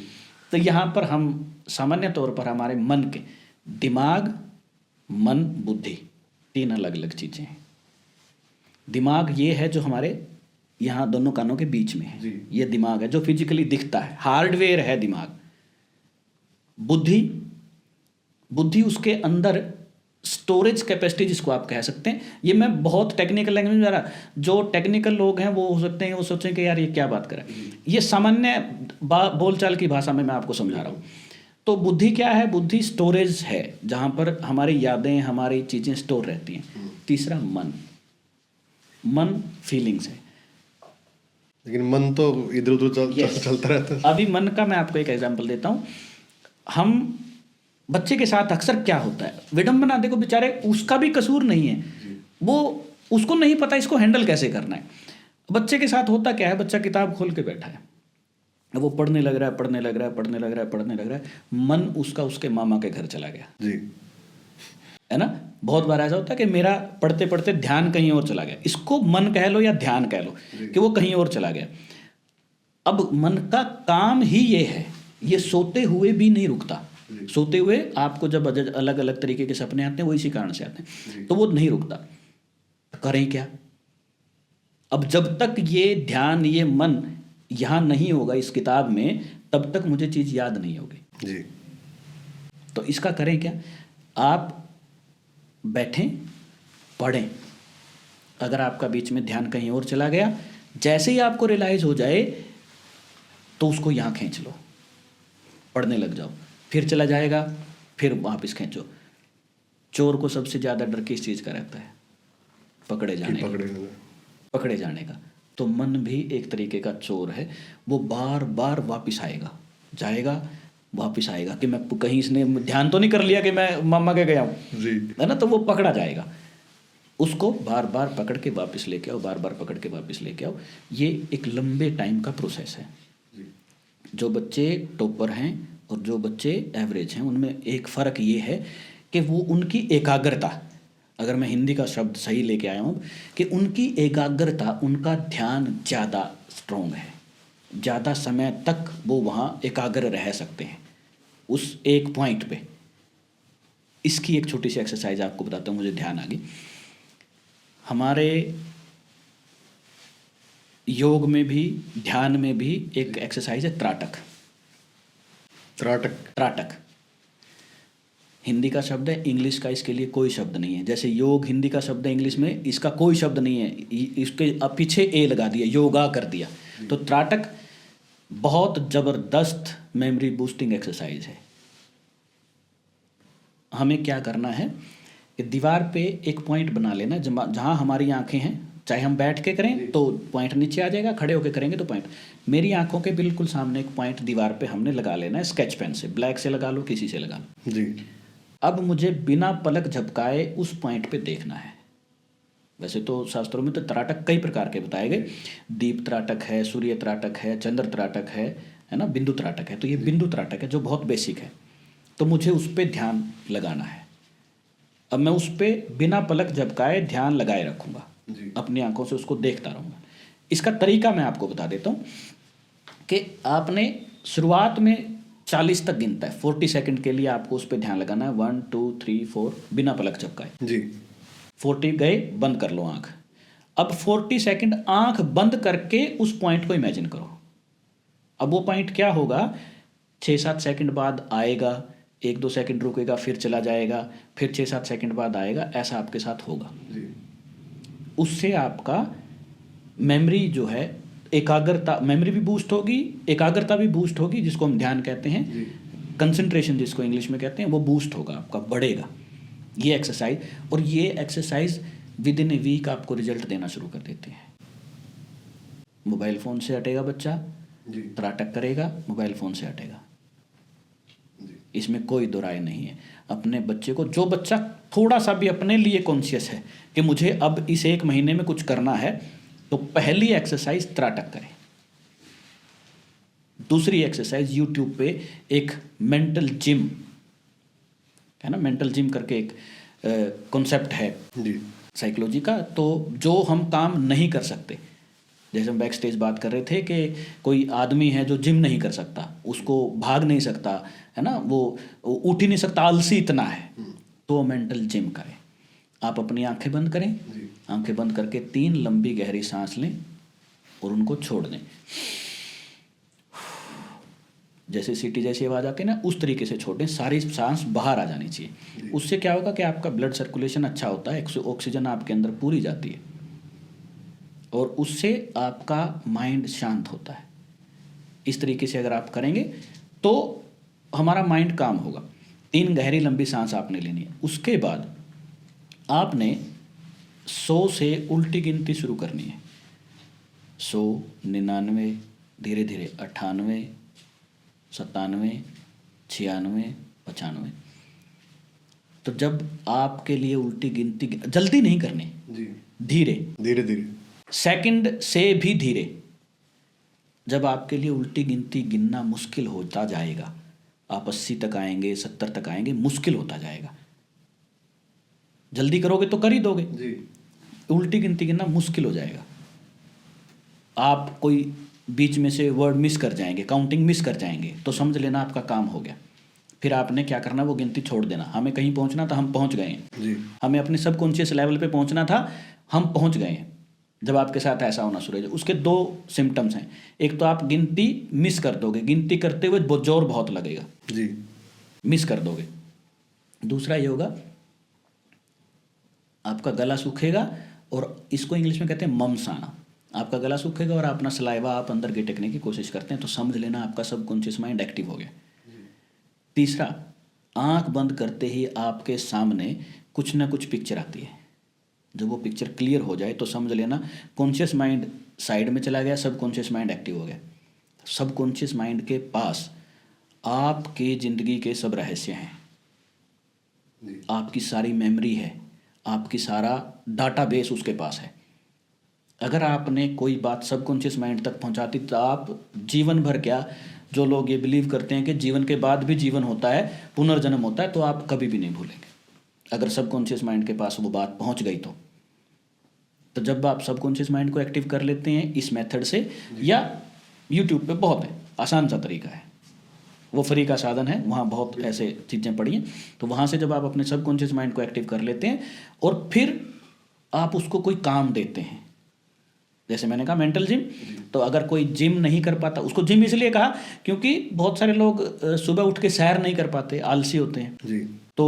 तो यहाँ पर हम सामान्य तौर पर हमारे मन के, दिमाग, मन, बुद्धि, 3 अलग अलग चीज़ें हैं। दिमाग ये है जो हमारे यहाँ दोनों कानों के बीच में है, ये दिमाग है जो फिजिकली दिखता है, हार्डवेयर है दिमाग। बुद्धि उसके अंदर स्टोरेज कैपेसिटी, जिसको आप कह सकते हैं, ये मैं बहुत टेक्निकल लैंग्वेज में जा रहा, जो टेक्निकल लोग हैं वो हो सकते हैं वो सोचें कि यार ये क्या बात कर रहा है। ये सामान्य बोलचाल की भाषा में मैं आपको समझा रहा हूँ। तो बुद्धि क्या है? बुद्धि स्टोरेज है, जहाँ पर हमारी यादें, हमारी चीज़ें स्टोर रहती हैं। तीसरा मन फीलिंग्स है। लेकिन मन तो इधर उधर चलता रहता है। अभी मन का मैं आपको एक एग्जांपल देता हूँ। हम बच्चे के साथ अक्सर क्या होता है, विडंबना, देखो बेचारे, उसका भी कसूर नहीं है, वो उसको नहीं पता इसको हैंडल कैसे करना है। बच्चे के साथ होता क्या है, बच्चा किताब खोल के बैठा है, वो पढ़ने लग रहा है, मन उसका उसके मामा के घर चला गया जी, है ना। बहुत बार ऐसा होता है कि मेरा पढ़ते पढ़ते ध्यान कहीं और चला गया, इसको मन कह लो या ध्यान कह लो, कि वो कहीं और चला गया। अब मन का काम ही ये है, ये सोते हुए भी नहीं रुकता। सोते हुए आपको जब अलग अलग तरीके के सपने आते हैं वो इसी कारण से आते हैं, तो वो नहीं रुकता। करें क्या? अब जब तक ये ध्यान, ये मन यहाँ नहीं होगा इस किताब में, तब तक मुझे चीज़ याद नहीं होगी जी। तो इसका करें क्या? आप बैठें, पढ़ें। अगर आपका बीच में ध्यान कहीं और चला गया, जैसे ही आपको रियलाइज हो जाए तो उसको यहाँ खींच लो, पढ़ने लग जाओ, फिर चला जाएगा, फिर वापस खींचो। चोर को सबसे ज़्यादा डर किस चीज़ का रहता है? पकड़े जाने का। तो मन भी एक तरीके का चोर है, वो बार बार वापस जाएगा वापस आएगा कि मैं कहीं, इसने ध्यान तो नहीं कर लिया कि मैं मामा के गया हूँ, है ना। तो वो पकड़ा जाएगा, उसको बार बार पकड़ के वापस लेके आओ, बार बार पकड़ के वापस लेके आओ। ये एक लंबे टाइम का प्रोसेस है। जो बच्चे टॉपर हैं और जो बच्चे एवरेज हैं, उनमें एक फ़र्क ये है कि वो उनकी एकाग्रता, अगर मैं हिंदी का शब्द सही लेके आया हूँ, कि उनकी एकाग्रता, उनका ध्यान ज़्यादा स्ट्रॉन्ग है, ज़्यादा समय तक वो वहाँ एकाग्र रह सकते हैं उस एक पॉइंट पे। इसकी एक छोटी सी एक्सरसाइज आपको बताता हूँ, मुझे ध्यान आ गई। हमारे योग में भी, ध्यान में भी एक एक्सरसाइज है त्राटक। त्राटक। त्राटक हिंदी का शब्द है, इंग्लिश का इसके लिए कोई शब्द नहीं है। जैसे योग हिंदी का शब्द है, इंग्लिश में इसका कोई शब्द नहीं है, इसके अब पीछे ए लगा दिया, योगा कर दिया। तो त्राटक बहुत ज़बरदस्त मेमोरी बूस्टिंग एक्सरसाइज है। हमें क्या करना है कि दीवार पे एक पॉइंट बना लेना जहाँ हमारी आंखें हैं। चाहे हम बैठ के करें तो पॉइंट नीचे आ जाएगा, खड़े होकर करेंगे तो पॉइंट। मेरी आंखों के बिल्कुल सामने एक पॉइंट दीवार पे हमने लगा लेना है, स्केच पेन से, ब्लैक से लगा लो, किसी से लगा लो जी। अब मुझे बिना पलक झपकाए उस पॉइंट पे देखना है। वैसे तो शास्त्रों में तो त्राटक कई प्रकार के बताए गए, दीप त्राटक है, सूर्य त्राटक है, चंद्र त्राटक है ना, बिंदु त्राटक है। तो ये बिंदु त्राटक है जो बहुत बेसिक है। तो मुझे उस पर ध्यान लगाना है। अब मैं उस पर बिना पलक झपकाए ध्यान लगाए रखूँगा, अपनी आंखों से उसको देखता रहूँगा। इसका तरीका मैं आपको बता देता हूँ कि आपने शुरुआत में 40 तक गिनता है, 40 सेकंड के लिए आपको उस पर ध्यान लगाना है। 1 2 3 4 बिना पलक झपकाए जी। 40 गए, बंद कर लो आँख। अब 40 सेकंड आँख बंद करके उस पॉइंट को इमेजिन करो। अब वो पॉइंट क्या होगा, 6-7 सेकंड बाद आएगा, 1-2 सेकंड रुकेगा, फिर चला जाएगा, फिर 6-7 सेकंड बाद आएगा, ऐसा आपके साथ होगा। उससे आपका मेमोरी जो है, एकाग्रता, मेमोरी भी बूस्ट होगी, एकाग्रता भी बूस्ट होगी, जिसको हम ध्यान कहते हैं, कंसंट्रेशन जिसको इंग्लिश में कहते हैं, वो बूस्ट होगा, आपका बढ़ेगा ये एक्सरसाइज। और ये exercise within a week आपको रिजल्ट देना शुरू कर देते हैं। मोबाइल फ़ोन से हटेगा बच्चा, त्राटक करेगा, मोबाइल फ़ोन से हटेगा, इसमें कोई दो राय नहीं है। अपने बच्चे को, जो बच्चा थोड़ा सा भी अपने लिए कॉन्शियस है कि मुझे अब इस 1 महीने में कुछ करना है, तो पहली एक्सरसाइज त्राटक करें। दूसरी एक्सरसाइज, यूट्यूब पे एक मेंटल जिम है ना, मेंटल जिम करके एक कॉन्सेप्ट है साइकोलॉजी का। तो जो हम काम नहीं कर सकते, जैसे हम बैक स्टेज बात कर रहे थे कि कोई आदमी है जो जिम नहीं कर सकता, उसको भाग नहीं सकता है ना, वो उठ ही नहीं सकता, आलसी इतना है, तो मेंटल जिम करें। आप अपनी आंखें बंद करें, आंखें बंद करके 3 लंबी गहरी सांस लें और उनको छोड़ दें। जैसे सीटी जैसी आवाज़ आती है ना, उस तरीके से छोड़ दें, सारी सांस बाहर आ जानी चाहिए। उससे क्या होगा कि आपका ब्लड सर्कुलेशन अच्छा होता है, ऑक्सीजन आपके अंदर पूरी जाती है और उससे आपका माइंड शांत होता है। इस तरीके से अगर आप करेंगे तो हमारा माइंड काम होगा। 3 गहरी लंबी सांस आपने लेनी है। उसके बाद आपने 100 से उल्टी गिनती शुरू करनी है। 100, 99, धीरे धीरे 98, 97, 96, 95। तो जब आपके लिए उल्टी गिनती, जल्दी नहीं करनी, धीरे धीरे सेकंड से भी धीरे। जब आपके लिए उल्टी गिनती गिनना मुश्किल होता जाएगा, आप 80 तक आएंगे, 70 तक आएंगे, मुश्किल होता जाएगा। जल्दी करोगे तो कर ही दोगे, उल्टी गिनती गिनना मुश्किल हो जाएगा। आप कोई बीच में से वर्ड मिस कर जाएंगे, काउंटिंग मिस कर जाएंगे, तो समझ लेना आपका काम हो गया। फिर आपने क्या करना, वो गिनती छोड़ देना। हमें कहीं पहुंचना था, हम पहुंच गए हैं। हमें अपने सबकॉन्शियस लेवल पे पहुंचना था, हम पहुंच गए हैं। जब आपके साथ ऐसा होना शुरू हो जाए, उसके 2 सिम्टम्स हैं। एक तो आप गिनती मिस कर दोगे, गिनती करते हुए जोर बहुत लगेगा, मिस कर दोगे। दूसरा ये होगा, आपका गला सूखेगा, और इसको इंग्लिश में कहते हैं मम्स आना। आपका गला सूखेगा और अपना सलाइवा आप अंदर गिटकने की कोशिश करते हैं, तो समझ लेना आपका सबकॉन्शियस माइंड एक्टिव हो गया। तीसरा, आंख बंद करते ही आपके सामने कुछ ना कुछ पिक्चर आती है। जब वो पिक्चर क्लियर हो जाए तो समझ लेना कॉन्शियस माइंड साइड में चला गया, सबकॉन्शियस माइंड एक्टिव हो गया। सबकॉन्शियस माइंड के पास आपके ज़िंदगी के सब रहस्य हैं, आपकी सारी मेमोरी है, आपकी सारा डाटाबेस उसके पास है। अगर आपने कोई बात सबकॉन्शियस माइंड तक पहुंचाती, तो आप जीवन भर क्या, जो लोग ये बिलीव करते हैं कि जीवन के बाद भी जीवन होता है, पुनर्जन्म होता है, तो आप कभी भी नहीं भूलेंगे अगर सबकॉन्शियस माइंड के पास वो बात पहुंच गई तो जब आप सबकॉन्शियस माइंड को एक्टिव कर लेते हैं इस मेथड से, या यूट्यूब पे बहुत है, आसान सा तरीका है, वो फ्री का साधन है, वहाँ बहुत ऐसे चीज़ें पड़ी हैं। तो वहाँ से जब आप अपने सबकॉन्शियस माइंड को एक्टिव कर लेते हैं और फिर आप उसको कोई काम देते हैं, जैसे मैंने कहा मेंटल जिम, तो अगर कोई जिम नहीं कर पाता, उसको जिम इसलिए कहा क्योंकि बहुत सारे लोग सुबह उठ के सैर नहीं कर पाते, आलसी होते हैं जी। तो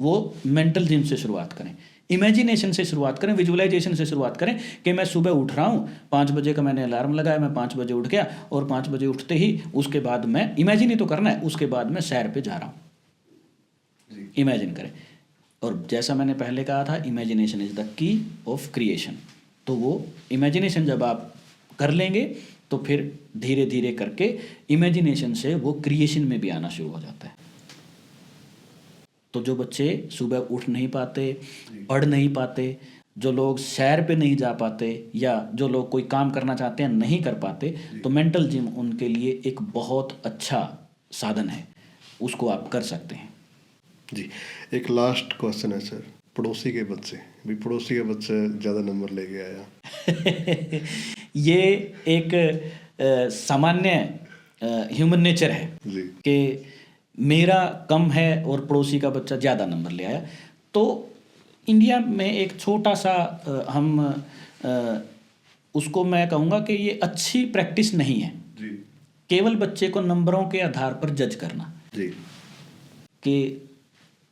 वो मेंटल जिम से शुरुआत करें, इमेजिनेशन से शुरुआत करें, विजुअलाइजेशन से शुरुआत करें कि मैं सुबह उठ रहा हूँ, 5 बजे का मैंने अलार्म लगाया, मैं 5 बजे उठ गया और 5 बजे उठते ही उसके बाद मैं इमेजिन ही तो करना है, उसके बाद मैं सैर पे जा रहा हूँ, इमेजिन करें। और जैसा मैंने पहले कहा था, imagination is the key of creation. तो वो इमेजिनेशन जब आप कर लेंगे तो फिर धीरे धीरे करके इमेजिनेशन से वो क्रिएशन में भी आना शुरू हो जाता है। तो जो बच्चे सुबह उठ नहीं पाते, पढ़ नहीं पाते, जो लोग सैर पे नहीं जा पाते, या जो लोग कोई काम करना चाहते हैं नहीं कर पाते, तो मेंटल जिम उनके लिए एक बहुत अच्छा साधन है, उसको आप कर सकते हैं। जी, एक लास्ट क्वेश्चन है सर, पड़ोसी के बच्चे, भी पड़ोसी के बच्चे ज़्यादा नंबर लेके आया ये एक सामान्य ह्यूमन नेचर है जी कि मेरा कम है और पड़ोसी का बच्चा ज़्यादा नंबर ले आया। तो इंडिया में एक छोटा सा उसको मैं कहूँगा कि ये अच्छी प्रैक्टिस नहीं है जी केवल बच्चे को नंबरों के आधार पर जज करना जी कि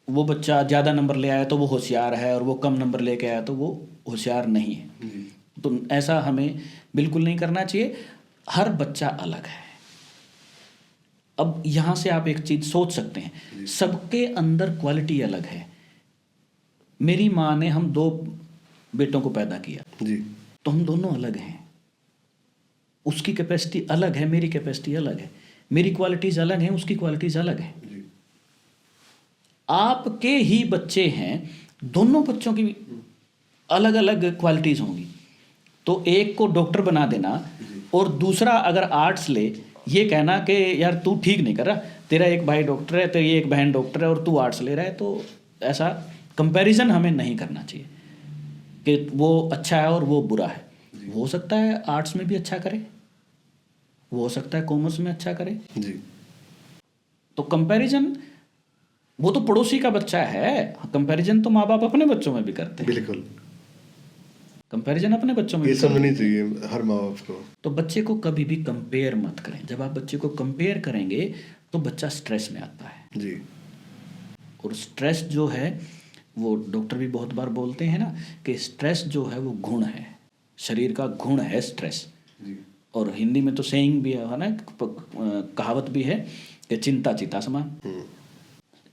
वो बच्चा ज़्यादा नंबर ले आया तो वो होशियार है और वो कम नंबर लेके आया तो वो होशियार नहीं है। जी तो ऐसा हमें बिल्कुल नहीं करना चाहिए। हर बच्चा अलग है। अब यहाँ से आप एक चीज़ सोच सकते हैं, सबके अंदर क्वालिटी अलग है। मेरी माँ ने हम 2 बेटों को पैदा किया जी तो हम दोनों अलग हैं। उसकी कैपेसिटी अलग है, मेरी कैपेसिटी अलग है, मेरी क्वालिटीज़ अलग हैं, उसकी क्वालिटीज़ अलग हैं। जी आपके ही बच्चे हैं, दोनों बच्चों की अलग अलग क्वालिटीज़ होंगी। तो एक को डॉक्टर बना देना और दूसरा अगर आर्ट्स ले, ये कहना कि यार तू ठीक नहीं कर रहा, तेरा एक भाई डॉक्टर है, तेरी एक बहन डॉक्टर है और तू आर्ट्स ले रहा है, तो ऐसा कंपैरिजन हमें नहीं करना चाहिए कि वो अच्छा है और वो बुरा है। हो सकता है आर्ट्स में भी अच्छा करे, वो हो सकता है कॉमर्स में अच्छा करे। जी तो कंपैरिजन, वो तो पड़ोसी का बच्चा है, कंपैरिजन तो माँ बाप अपने बच्चों में भी करते हैं। बिल्कुल, कंपैरिजन अपने बच्चों में ये भी करते हैं। समझनी चाहिए हर माँ बाप को। तो बच्चे को कभी भी कंपेयर मत करें। जब आप बच्चे को कंपेयर करेंगे तो बच्चा स्ट्रेस में आता है। जी और स्ट्रेस जो है, वो डॉक्टर भी बहुत बार बोलते हैं ना कि स्ट्रेस जो है वो गुण है, शरीर का गुण है स्ट्रेस। जी और हिंदी में तो सेइंग भी है ना, कहावत भी है कि चिंता चिता समान।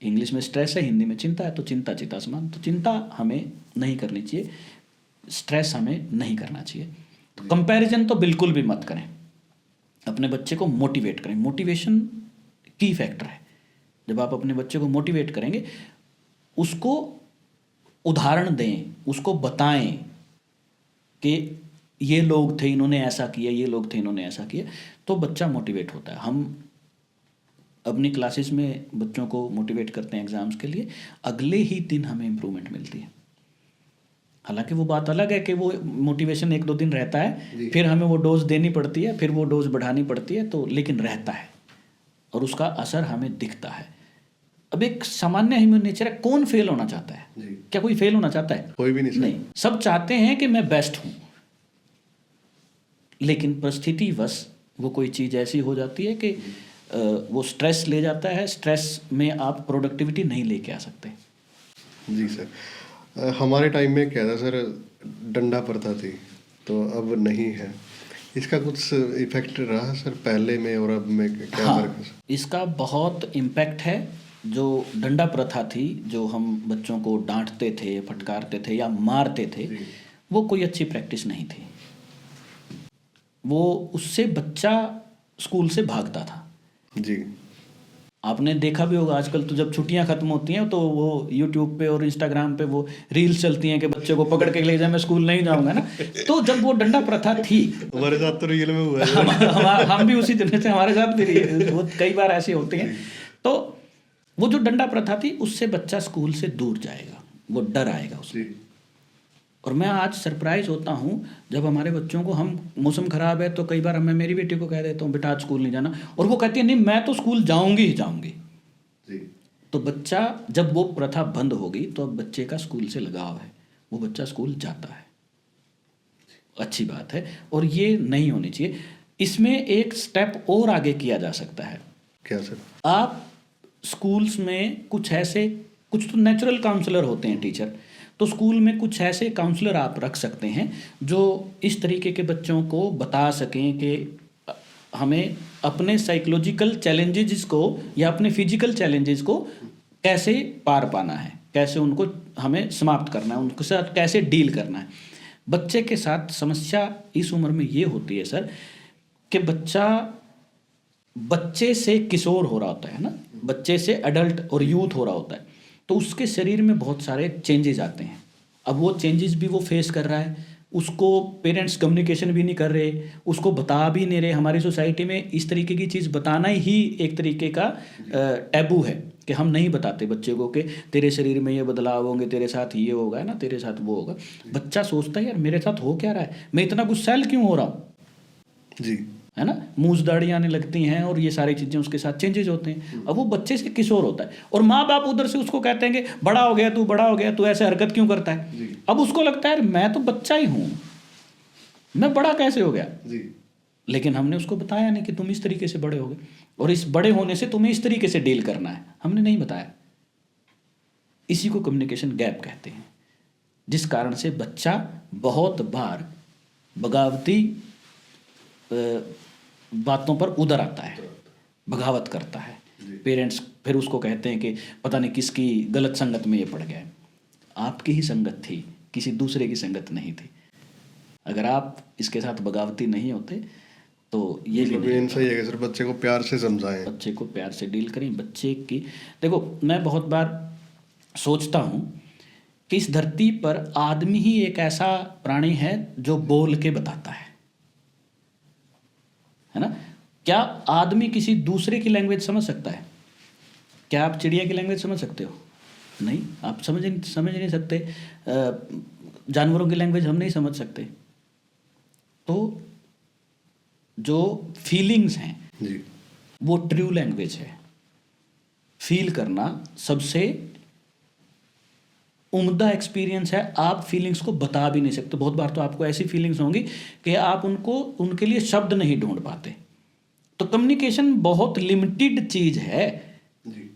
इंग्लिश में स्ट्रेस है, हिंदी में चिंता है, तो चिंता चिता समान। तो चिंता हमें नहीं करनी चाहिए, स्ट्रेस हमें नहीं करना चाहिए। तो कंपैरिजन तो बिल्कुल भी मत करें। अपने बच्चे को मोटिवेट करें। मोटिवेशन की फैक्टर है। जब आप अपने बच्चे को मोटिवेट करेंगे, उसको उदाहरण दें, उसको बताएं कि ये लोग थे इन्होंने ऐसा किया, ये लोग थे इन्होंने ऐसा किया, तो बच्चा मोटिवेट होता है। हम अपनी क्लासेस में बच्चों को मोटिवेट करते हैं एग्ज़ाम्स के लिए, अगले ही दिन हमें इम्प्रूवमेंट मिलती है। हालांकि वो बात अलग है कि वो मोटिवेशन 1-2 दिन रहता है, फिर हमें वो डोज देनी पड़ती है, फिर वो डोज बढ़ानी पड़ती है, तो लेकिन रहता है और उसका असर हमें दिखता है। अब एक सामान्य ह्यूमन नेचर है, कौन फेल होना चाहता है? क्या कोई फेल होना चाहता है? कोई भी नहीं। सब चाहते हैं कि मैं बेस्ट हूँ, लेकिन परिस्थितिवश वो कोई चीज़ ऐसी हो जाती है कि वो स्ट्रेस ले जाता है। स्ट्रेस में आप प्रोडक्टिविटी नहीं लेके आ सकते। जी सर, हमारे टाइम में क्या था सर, डंडा प्रथा थी, तो अब नहीं है। इसका कुछ इफेक्ट रहा सर पहले में और अब में, क्या फर्क है? इसका बहुत इम्पैक्ट है। जो डंडा प्रथा थी, जो हम बच्चों को डांटते थे, फटकारते थे या मारते थे, वो कोई अच्छी प्रैक्टिस नहीं थी। वो उससे बच्चा स्कूल से भागता था। जी आपने देखा भी होगा, आजकल तो जब छुट्टियां खत्म होती हैं तो वो यूट्यूब पे और इंस्टाग्राम पे वो रील्स चलती हैं कि बच्चे को पकड़ के ले जाए, मैं स्कूल नहीं जाऊंगा ना। तो जब वो डंडा प्रथा थी, हमारे साथ तो रियल में हुआ है। हम भी उसी दिन से, हमारे साथ भी वो कई बार ऐसे होते हैं। तो वो जो डंडा प्रथा थी, उससे बच्चा स्कूल से दूर जाएगा, वो डर आएगा उसमें। और मैं आज सरप्राइज होता हूँ जब हमारे बच्चों को, हम मौसम ख़राब है तो कई बार मैं मेरी बेटी को कह देता हूँ बेटा आज स्कूल नहीं जाना, और वो कहती है नहीं मैं तो स्कूल जाऊँगी ही जाऊँगी। जी। तो बच्चा, जब वो प्रथा बंद होगी तो अब बच्चे का स्कूल से लगाव है, वो बच्चा स्कूल जाता है, अच्छी बात है, और ये नहीं होनी चाहिए। इसमें एक स्टेप और आगे किया जा सकता है। क्या सर? आप स्कूल्स में कुछ तो नेचुरल काउंसलर होते हैं टीचर, तो स्कूल में कुछ ऐसे काउंसलर आप रख सकते हैं जो इस तरीके के बच्चों को बता सकें कि हमें अपने साइकोलॉजिकल चैलेंजेस को या अपने फिजिकल चैलेंजेस को कैसे पार पाना है, कैसे उनको हमें समाप्त करना है, उनके साथ कैसे डील करना है। बच्चे के साथ समस्या इस उम्र में ये होती है सर कि बच्चे से किशोर हो रहा होता है ना, बच्चे से अडल्ट और यूथ हो रहा होता है, तो उसके शरीर में बहुत सारे चेंजेस आते हैं। अब वो चेंजेस भी वो फेस कर रहा है, उसको पेरेंट्स कम्युनिकेशन भी नहीं कर रहे, उसको बता भी नहीं रहे। हमारी सोसाइटी में इस तरीके की चीज़ बताना ही एक तरीके का टैबू है कि हम नहीं बताते बच्चे को कि तेरे शरीर में ये बदलाव होंगे, तेरे साथ ये होगा ना, तेरे साथ वो होगा। बच्चा सोचता है यार मेरे साथ हो क्या रहा है, मैं इतना गुस्सैल क्यों हो रहा हूँ, जी, है ना, मूंछ दाढ़ी आने लगती हैं और ये सारी चीज़ें उसके साथ चेंजेस होते हैं। अब वो बच्चे से किशोर होता है और माँ बाप उधर से उसको कहते हैं कि बड़ा हो गया तू ऐसे हरकत क्यों करता है। अब उसको लगता है मैं तो बच्चा ही हूँ, मैं बड़ा कैसे हो गया जी। लेकिन हमने उसको बताया नहीं कि तुम इस तरीके से बड़े हो गए और इस बड़े होने से तुम्हें इस तरीके से डील करना है, हमने नहीं बताया। इसी को कम्युनिकेशन गैप कहते हैं, जिस कारण से बच्चा बहुत बार बगावती बातों पर उधर आता है, बगावत करता है। पेरेंट्स फिर उसको कहते हैं कि पता नहीं किसकी गलत संगत में ये पड़ गया है। आपकी ही संगत थी, किसी दूसरे की संगत नहीं थी। अगर आप इसके साथ बगावती नहीं होते तो ये भी नहीं। सही है कि सर बच्चे को प्यार से समझाएं, बच्चे को प्यार से डील करें। बच्चे की देखो, मैं बहुत बार सोचता हूँ कि इस धरती पर आदमी ही एक ऐसा प्राणी है जो बोल के बताता है ना। क्या आदमी किसी दूसरे की लैंग्वेज समझ सकता है? क्या आप चिड़िया की लैंग्वेज समझ सकते हो? नहीं, आप समझ नहीं सकते। जानवरों की लैंग्वेज हम नहीं समझ सकते। तो जो फीलिंग्स हैं जी, वो ट्रू लैंग्वेज है। फील करना सबसे उम्दा एक्सपीरियंस है। आप फीलिंग्स को बता भी नहीं सकते। बहुत बार तो आपको ऐसी फीलिंग्स होंगी कि आप उनके लिए शब्द नहीं ढूंढ पाते। तो कम्युनिकेशन बहुत लिमिटेड चीज़ है। जी।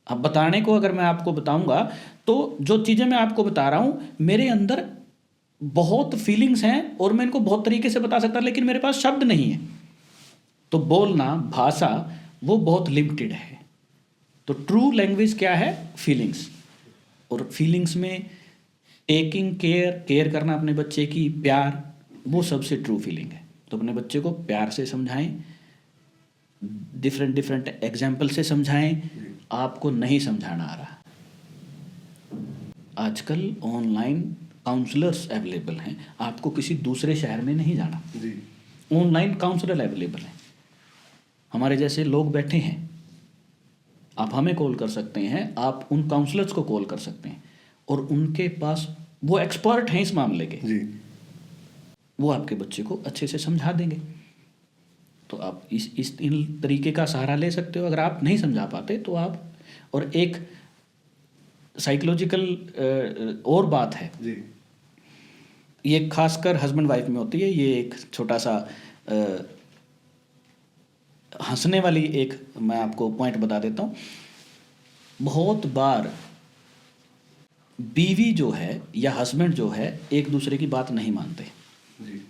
अब बताने को अगर मैं आपको बताऊंगा तो जो चीज़ें मैं आपको बता रहा हूँ मेरे अंदर बहुत फीलिंग्स हैं और मैं इनको बहुत तरीके से बता सकता, लेकिन मेरे पास शब्द नहीं है। तो बोलना, भाषा वो बहुत लिमिटेड है। तो ट्रू लैंग्वेज क्या है? फीलिंग्स। और फीलिंग्स में टेकिंग केयर करना अपने बच्चे की, प्यार, वो सबसे ट्रू फीलिंग है। तो अपने बच्चे को प्यार से समझाएं, डिफरेंट एग्जाम्पल से समझाएं। आपको नहीं समझाना आ रहा, आजकल ऑनलाइन काउंसलर्स अवेलेबल हैं, आपको किसी दूसरे शहर में नहीं जाना, जी। ऑनलाइन काउंसलर अवेलेबल हैं। हमारे जैसे लोग बैठे हैं, आप हमें कॉल कर सकते हैं, आप उन काउंसलर्स को कॉल कर सकते हैं और उनके पास वो एक्सपर्ट हैं इस मामले के, जी। वो आपके बच्चे को अच्छे से समझा देंगे। तो आप इन तरीके का सहारा ले सकते हो। अगर आप नहीं समझा पाते तो आप, और एक साइकोलॉजिकल और बात है, जी। ये खासकर हस्बैंड वाइफ में होती है। ये एक छोटा सा हंसने वाली एक मैं आपको पॉइंट बता देता हूँ। बहुत बार बीवी जो है या हस्बैंड जो है एक दूसरे की बात नहीं मानते। जी।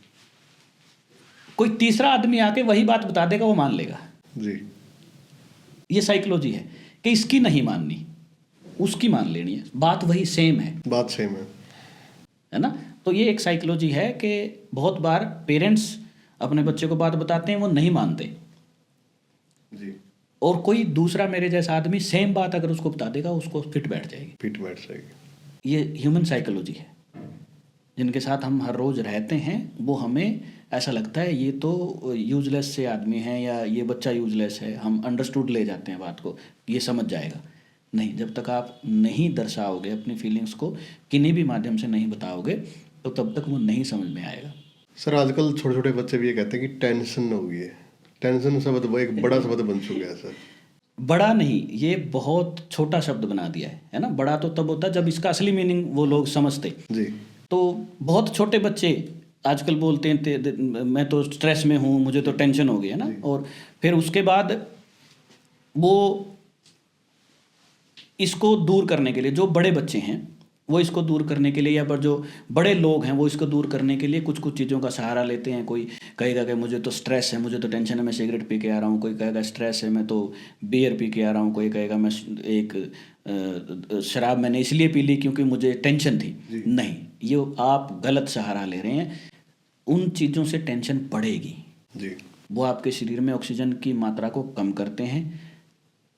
कोई तीसरा आदमी आके वही बात बता देगा, वो मान लेगा। जी। ये साइकोलॉजी है कि इसकी नहीं माननी, उसकी मान लेनी है, बात वही सेम है, बात सेम है ना। तो ये एक साइकोलॉजी है कि बहुत बार पेरेंट्स अपने बच्चे को बात बताते हैं, वो नहीं मानते। जी। और कोई दूसरा मेरे जैसा आदमी सेम बात अगर उसको बता देगा, उसको फिट बैठ जाएगी। ये ह्यूमन साइकोलॉजी है। जिनके साथ हम हर रोज़ रहते हैं वो हमें ऐसा लगता है ये तो यूजलेस से आदमी हैं या ये बच्चा यूजलेस है, हम अंडरस्टूड ले जाते हैं बात को, ये समझ जाएगा। नहीं, जब तक आप नहीं दर्शाओगे अपनी फीलिंग्स को, किन्हीं भी माध्यम से नहीं बताओगे, तो तब तक वो नहीं समझ में आएगा। सर आजकल छोटे छोटे बच्चे भी ये कहते हैं कि टेंशन हो गई है। टेंशन शब्द वो एक बड़ा शब्द बन चुका है सर। बड़ा नहीं, ये बहुत छोटा शब्द बना दिया है ना। बड़ा तो तब होता है जब इसका असली मीनिंग वो लोग समझते। जी। तो बहुत छोटे बच्चे आजकल बोलते हैं मैं तो स्ट्रेस में हूँ, मुझे तो टेंशन हो गई है ना। और फिर उसके बाद वो इसको दूर करने के लिए, जो बड़े बच्चे हैं वो इसको दूर करने के लिए, या पर जो बड़े लोग हैं वो इसको दूर करने के लिए कुछ कुछ चीज़ों का सहारा लेते हैं। कोई कहेगा कि मुझे तो स्ट्रेस है, मुझे तो टेंशन है, मैं सिगरेट पी के आ रहा हूँ। कोई कहेगा स्ट्रेस है, मैं तो बियर पी के आ रहा हूँ। कोई कहेगा मैं शराब मैंने इसलिए पी ली क्योंकि मुझे टेंशन थी। नहीं, ये आप गलत सहारा ले रहे हैं। उन चीज़ों से टेंशन बढ़ेगी जी। वो आपके शरीर में ऑक्सीजन की मात्रा को कम करते हैं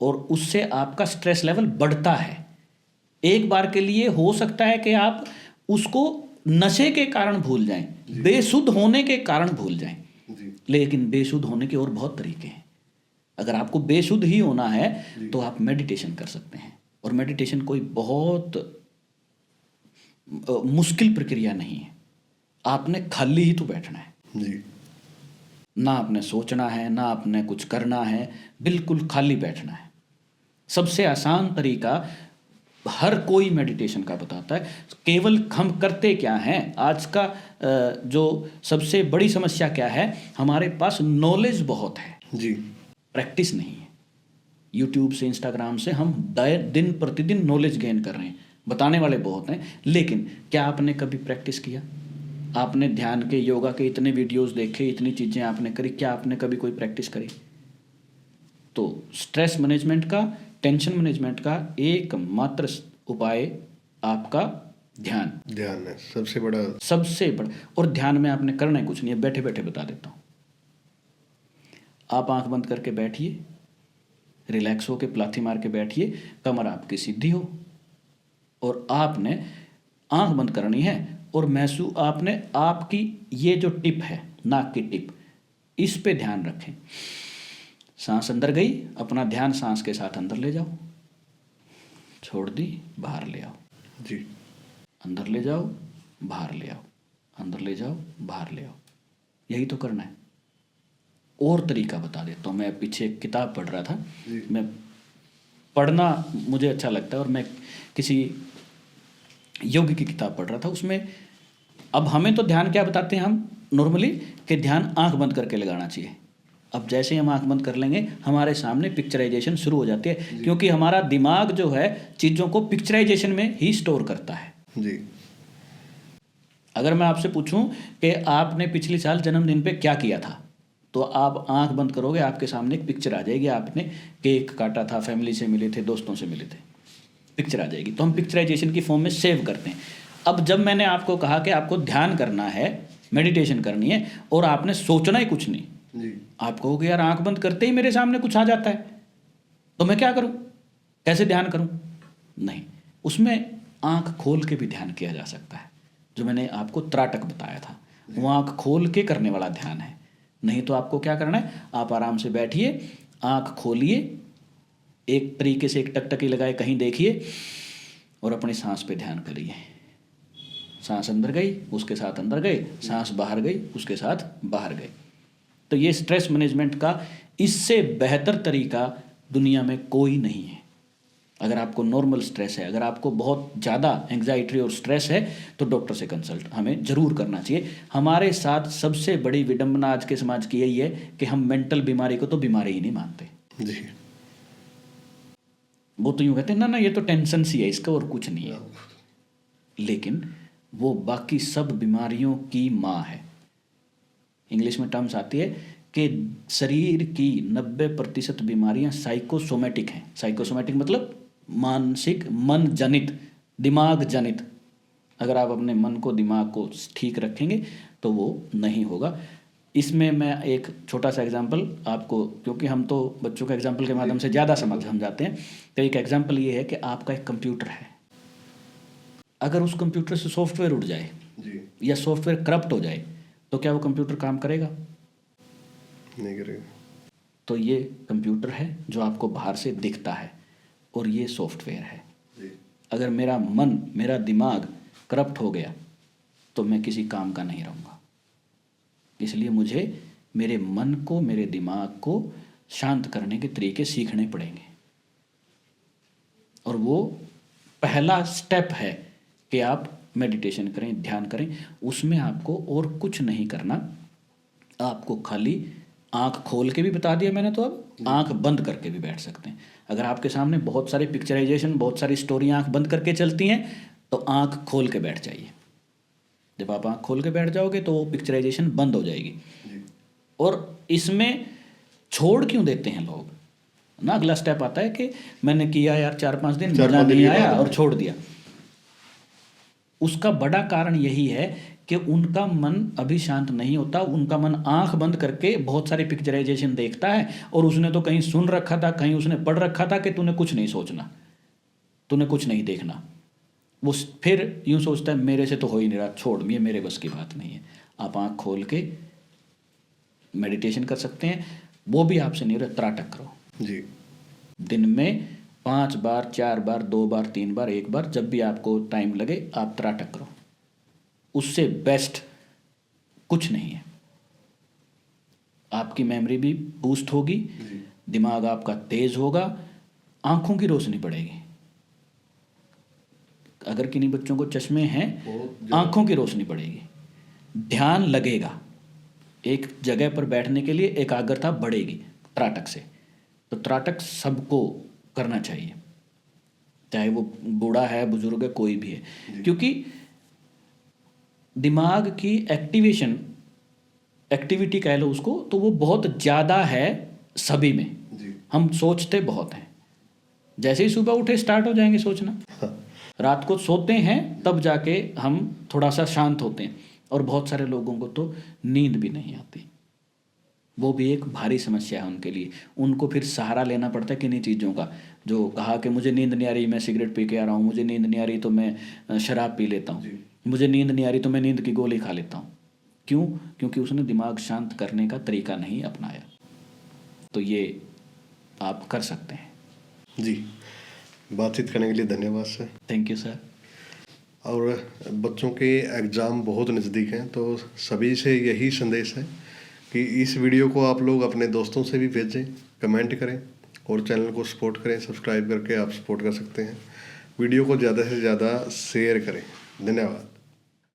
और उससे आपका स्ट्रेस लेवल बढ़ता है। एक बार के लिए हो सकता है कि आप उसको नशे के कारण भूल जाएं, बेसुध होने के कारण भूल जाएं। लेकिन बेसुध होने के और बहुत तरीके हैं। अगर आपको बेसुध ही होना है तो आप मेडिटेशन कर सकते हैं। और मेडिटेशन कोई बहुत मुश्किल प्रक्रिया नहीं है। आपने खाली ही तो बैठना है जी। ना आपने सोचना है, ना आपने कुछ करना है, बिल्कुल खाली बैठना है। सबसे आसान तरीका हर कोई मेडिटेशन का बताता है। केवल हम करते क्या हैं, आज का जो सबसे बड़ी समस्या क्या है, हमारे पास नॉलेज बहुत है जी, प्रैक्टिस नहीं है। यूट्यूब से, इंस्टाग्राम से हम दिन प्रतिदिन नॉलेज गेन कर रहे हैं, बताने वाले बहुत हैं, लेकिन क्या आपने कभी प्रैक्टिस किया? आपने ध्यान के, योगा के इतने वीडियोस देखे, इतनी चीज़ें आपने करी, क्या आपने कभी कोई प्रैक्टिस करी? तो स्ट्रेस मैनेजमेंट का, टेंशन मैनेजमेंट का एकमात्र उपाय आपका ध्यान है सबसे बड़ा। और ध्यान में आपने करना है कुछ नहीं है, बैठे बैठे बता देता हूँ। आप आंख बंद करके बैठिए, रिलैक्स हो के प्लाथी मार के बैठिए, कमर आपकी सीधी हो और आपने आंख बंद करनी है और महसूस आपने आपकी ये जो टिप है, नाक की टिप, इस पे ध्यान रखें। सांस अंदर गई, अपना ध्यान सांस के साथ अंदर ले जाओ, छोड़ दी, बाहर ले आओ जी। अंदर ले जाओ, बाहर ले आओ, अंदर ले जाओ, बाहर ले आओ। यही तो करना है। और तरीका बता देता हूँ। मैं पीछे एक किताब पढ़ रहा था, मैं पढ़ना मुझे अच्छा लगता है और मैं किसी योग की किताब पढ़ रहा था। उसमें अब हमें तो ध्यान क्या बताते हैं हम नॉर्मली, कि ध्यान आंख बंद करके लगाना चाहिए। अब जैसे ही हम आंख बंद कर लेंगे, हमारे सामने पिक्चराइजेशन शुरू हो जाती है, क्योंकि हमारा दिमाग जो है चीज़ों को पिक्चराइजेशन में ही स्टोर करता है जी। अगर मैं आपसे पूछूं कि आपने पिछले साल जन्मदिन पे क्या किया था, तो आप आंख बंद करोगे, आपके सामने एक पिक्चर आ जाएगी। आपने केक काटा था, फैमिली से मिले थे, दोस्तों से मिले थे, पिक्चर आ जाएगी। तो हम पिक्चराइजेशन की फॉर्म में सेव करते हैं। अब जब मैंने आपको कहा कि आपको ध्यान करना है, मेडिटेशन करनी है और आपने सोचना ही कुछ नहीं जी। आप कहोगे यार आंख बंद करते ही मेरे सामने कुछ आ जाता है, तो मैं क्या करूं, कैसे ध्यान करूं? नहीं, उसमें आंख खोल के भी ध्यान किया जा सकता है। जो मैंने आपको त्राटक बताया था, वो आंख खोल के करने वाला ध्यान है। नहीं तो आपको क्या करना है, आप आराम से बैठिए, आंख खोलिए, एक तरीके से एक टकटकी लगाए कहीं देखिए और अपनी सांस पे ध्यान करिए। सांस अंदर गई, उसके साथ अंदर गए, सांस बाहर गई, उसके साथ बाहर गए। तो ये स्ट्रेस मैनेजमेंट का इससे बेहतर तरीका दुनिया में कोई नहीं है। अगर आपको नॉर्मल स्ट्रेस है, अगर आपको बहुत ज़्यादा एंग्जाइटी और स्ट्रेस है, तो डॉक्टर से कंसल्ट हमें ज़रूर करना चाहिए। हमारे साथ सबसे बड़ी विडंबना आज के समाज की यही है कि हम मेंटल बीमारी को तो बीमारी ही नहीं मानते जी। वो तो यूँ कहते हैं ना ये तो टेंशन सी है, इसका और कुछ नहीं है। लेकिन वो बाकी सब बीमारियों की माँ है। इंग्लिश में टर्म्स आती है कि शरीर की 90% बीमारियां साइकोसोमेटिक हैं। साइकोसोमेटिक मतलब मानसिक, मन जनित, दिमाग जनित। अगर आप अपने मन को, दिमाग को ठीक रखेंगे तो वो नहीं होगा। इसमें मैं एक छोटा सा एग्जांपल आपको, क्योंकि हम तो बच्चों के एग्जांपल के माध्यम से ज़्यादा समझाते हैं, तो एक एग्जांपल ये है कि आपका एक कंप्यूटर है। अगर उस कंप्यूटर से सॉफ्टवेयर उड़ जाए या सॉफ्टवेयर करप्ट हो जाए, तो क्या वो कंप्यूटर काम करेगा? नहीं करेगा। तो ये कंप्यूटर है जो आपको बाहर से दिखता है और ये सॉफ्टवेयर है। अगर मेरा मन, मेरा दिमाग करप्ट हो गया, तो मैं किसी काम का नहीं रहूँगा। इसलिए मुझे मेरे मन को, मेरे दिमाग को शांत करने के तरीके सीखने पड़ेंगे। और वो पहला स्टेप है कि आप मेडिटेशन करें, ध्यान करें। उसमें आपको और कुछ नहीं करना, आपको खाली आंख खोल के भी बता दिया मैंने, तो अब आंख बंद करके भी बैठ सकते हैं। अगर आपके सामने बहुत सारी पिक्चराइजेशन, बहुत सारी स्टोरी आंख बंद करके चलती हैं, तो आंख खोल के बैठ जाइए। जब आप आंख खोल के बैठ जाओगे तो वो पिक्चराइजेशन बंद हो जाएगी। और इसमें छोड़ क्यों देते हैं लोग ना, अगला स्टेप आता है कि मैंने किया यार 4-5 दिन, मजा नहीं आया और छोड़ दिया। उसका बड़ा कारण यही है कि उनका मन अभी शांत नहीं होता। उनका मन आंख बंद करके बहुत सारी पिक्चराइजेशन देखता है, और उसने तो कहीं सुन रखा था, कहीं उसने पढ़ रखा था कि तूने कुछ नहीं सोचना, तूने कुछ नहीं देखना। वो फिर यूं सोचता है मेरे से तो हो ही नहीं रहा, छोड़, ये मेरे बस की बात नहीं है। आप आंख खोल के मेडिटेशन कर सकते हैं। वो भी आपसे नहीं हो रहा, त्राटक करो जी। दिन में 5 बार, 4 बार, 2 बार, 3 बार, 1 बार, जब भी आपको टाइम लगे आप त्राटक करो। उससे बेस्ट कुछ नहीं है। आपकी मेमोरी भी बूस्ट होगी, दिमाग आपका तेज होगा, आंखों की रोशनी बढ़ेगी। अगर किन्हीं बच्चों को चश्मे हैं, आंखों की रोशनी बढ़ेगी, ध्यान लगेगा, एक जगह पर बैठने के लिए एकाग्रता बढ़ेगी त्राटक से। तो त्राटक सबको करना चाहिए, चाहे वो बूढ़ा है, बुजुर्ग है, कोई भी है। क्योंकि दिमाग की एक्टिविटी कह लो उसको, तो वो बहुत ज़्यादा है सभी में। हम सोचते बहुत हैं, जैसे ही सुबह उठे स्टार्ट हो जाएंगे सोचना। रात को सोते हैं तब जाके हम थोड़ा सा शांत होते हैं। और बहुत सारे लोगों को तो नींद भी नहीं आती, वो भी एक भारी समस्या है उनके लिए। उनको फिर सहारा लेना पड़ता है किन्हीं चीज़ों का। जो कहा कि मुझे नींद नहीं आ रही, मैं सिगरेट पी के आ रहा हूँ, मुझे नींद नहीं आ रही तो मैं शराब पी लेता हूँ, मुझे नींद नहीं आ रही तो मैं नींद की गोली खा लेता हूँ। क्यों? क्योंकि उसने दिमाग शांत करने का तरीका नहीं अपनाया। तो ये आप कर सकते हैं। जी, बातचीत करने के लिए धन्यवाद सर। Thank you sir. और बच्चों के एग्ज़ाम बहुत नज़दीक हैं, तो सभी से यही संदेश है कि इस वीडियो को आप लोग अपने दोस्तों से भी भेजें, कमेंट करें और चैनल को सपोर्ट करें। सब्सक्राइब करके आप सपोर्ट कर सकते हैं। वीडियो को ज़्यादा से ज़्यादा शेयर करें। धन्यवाद।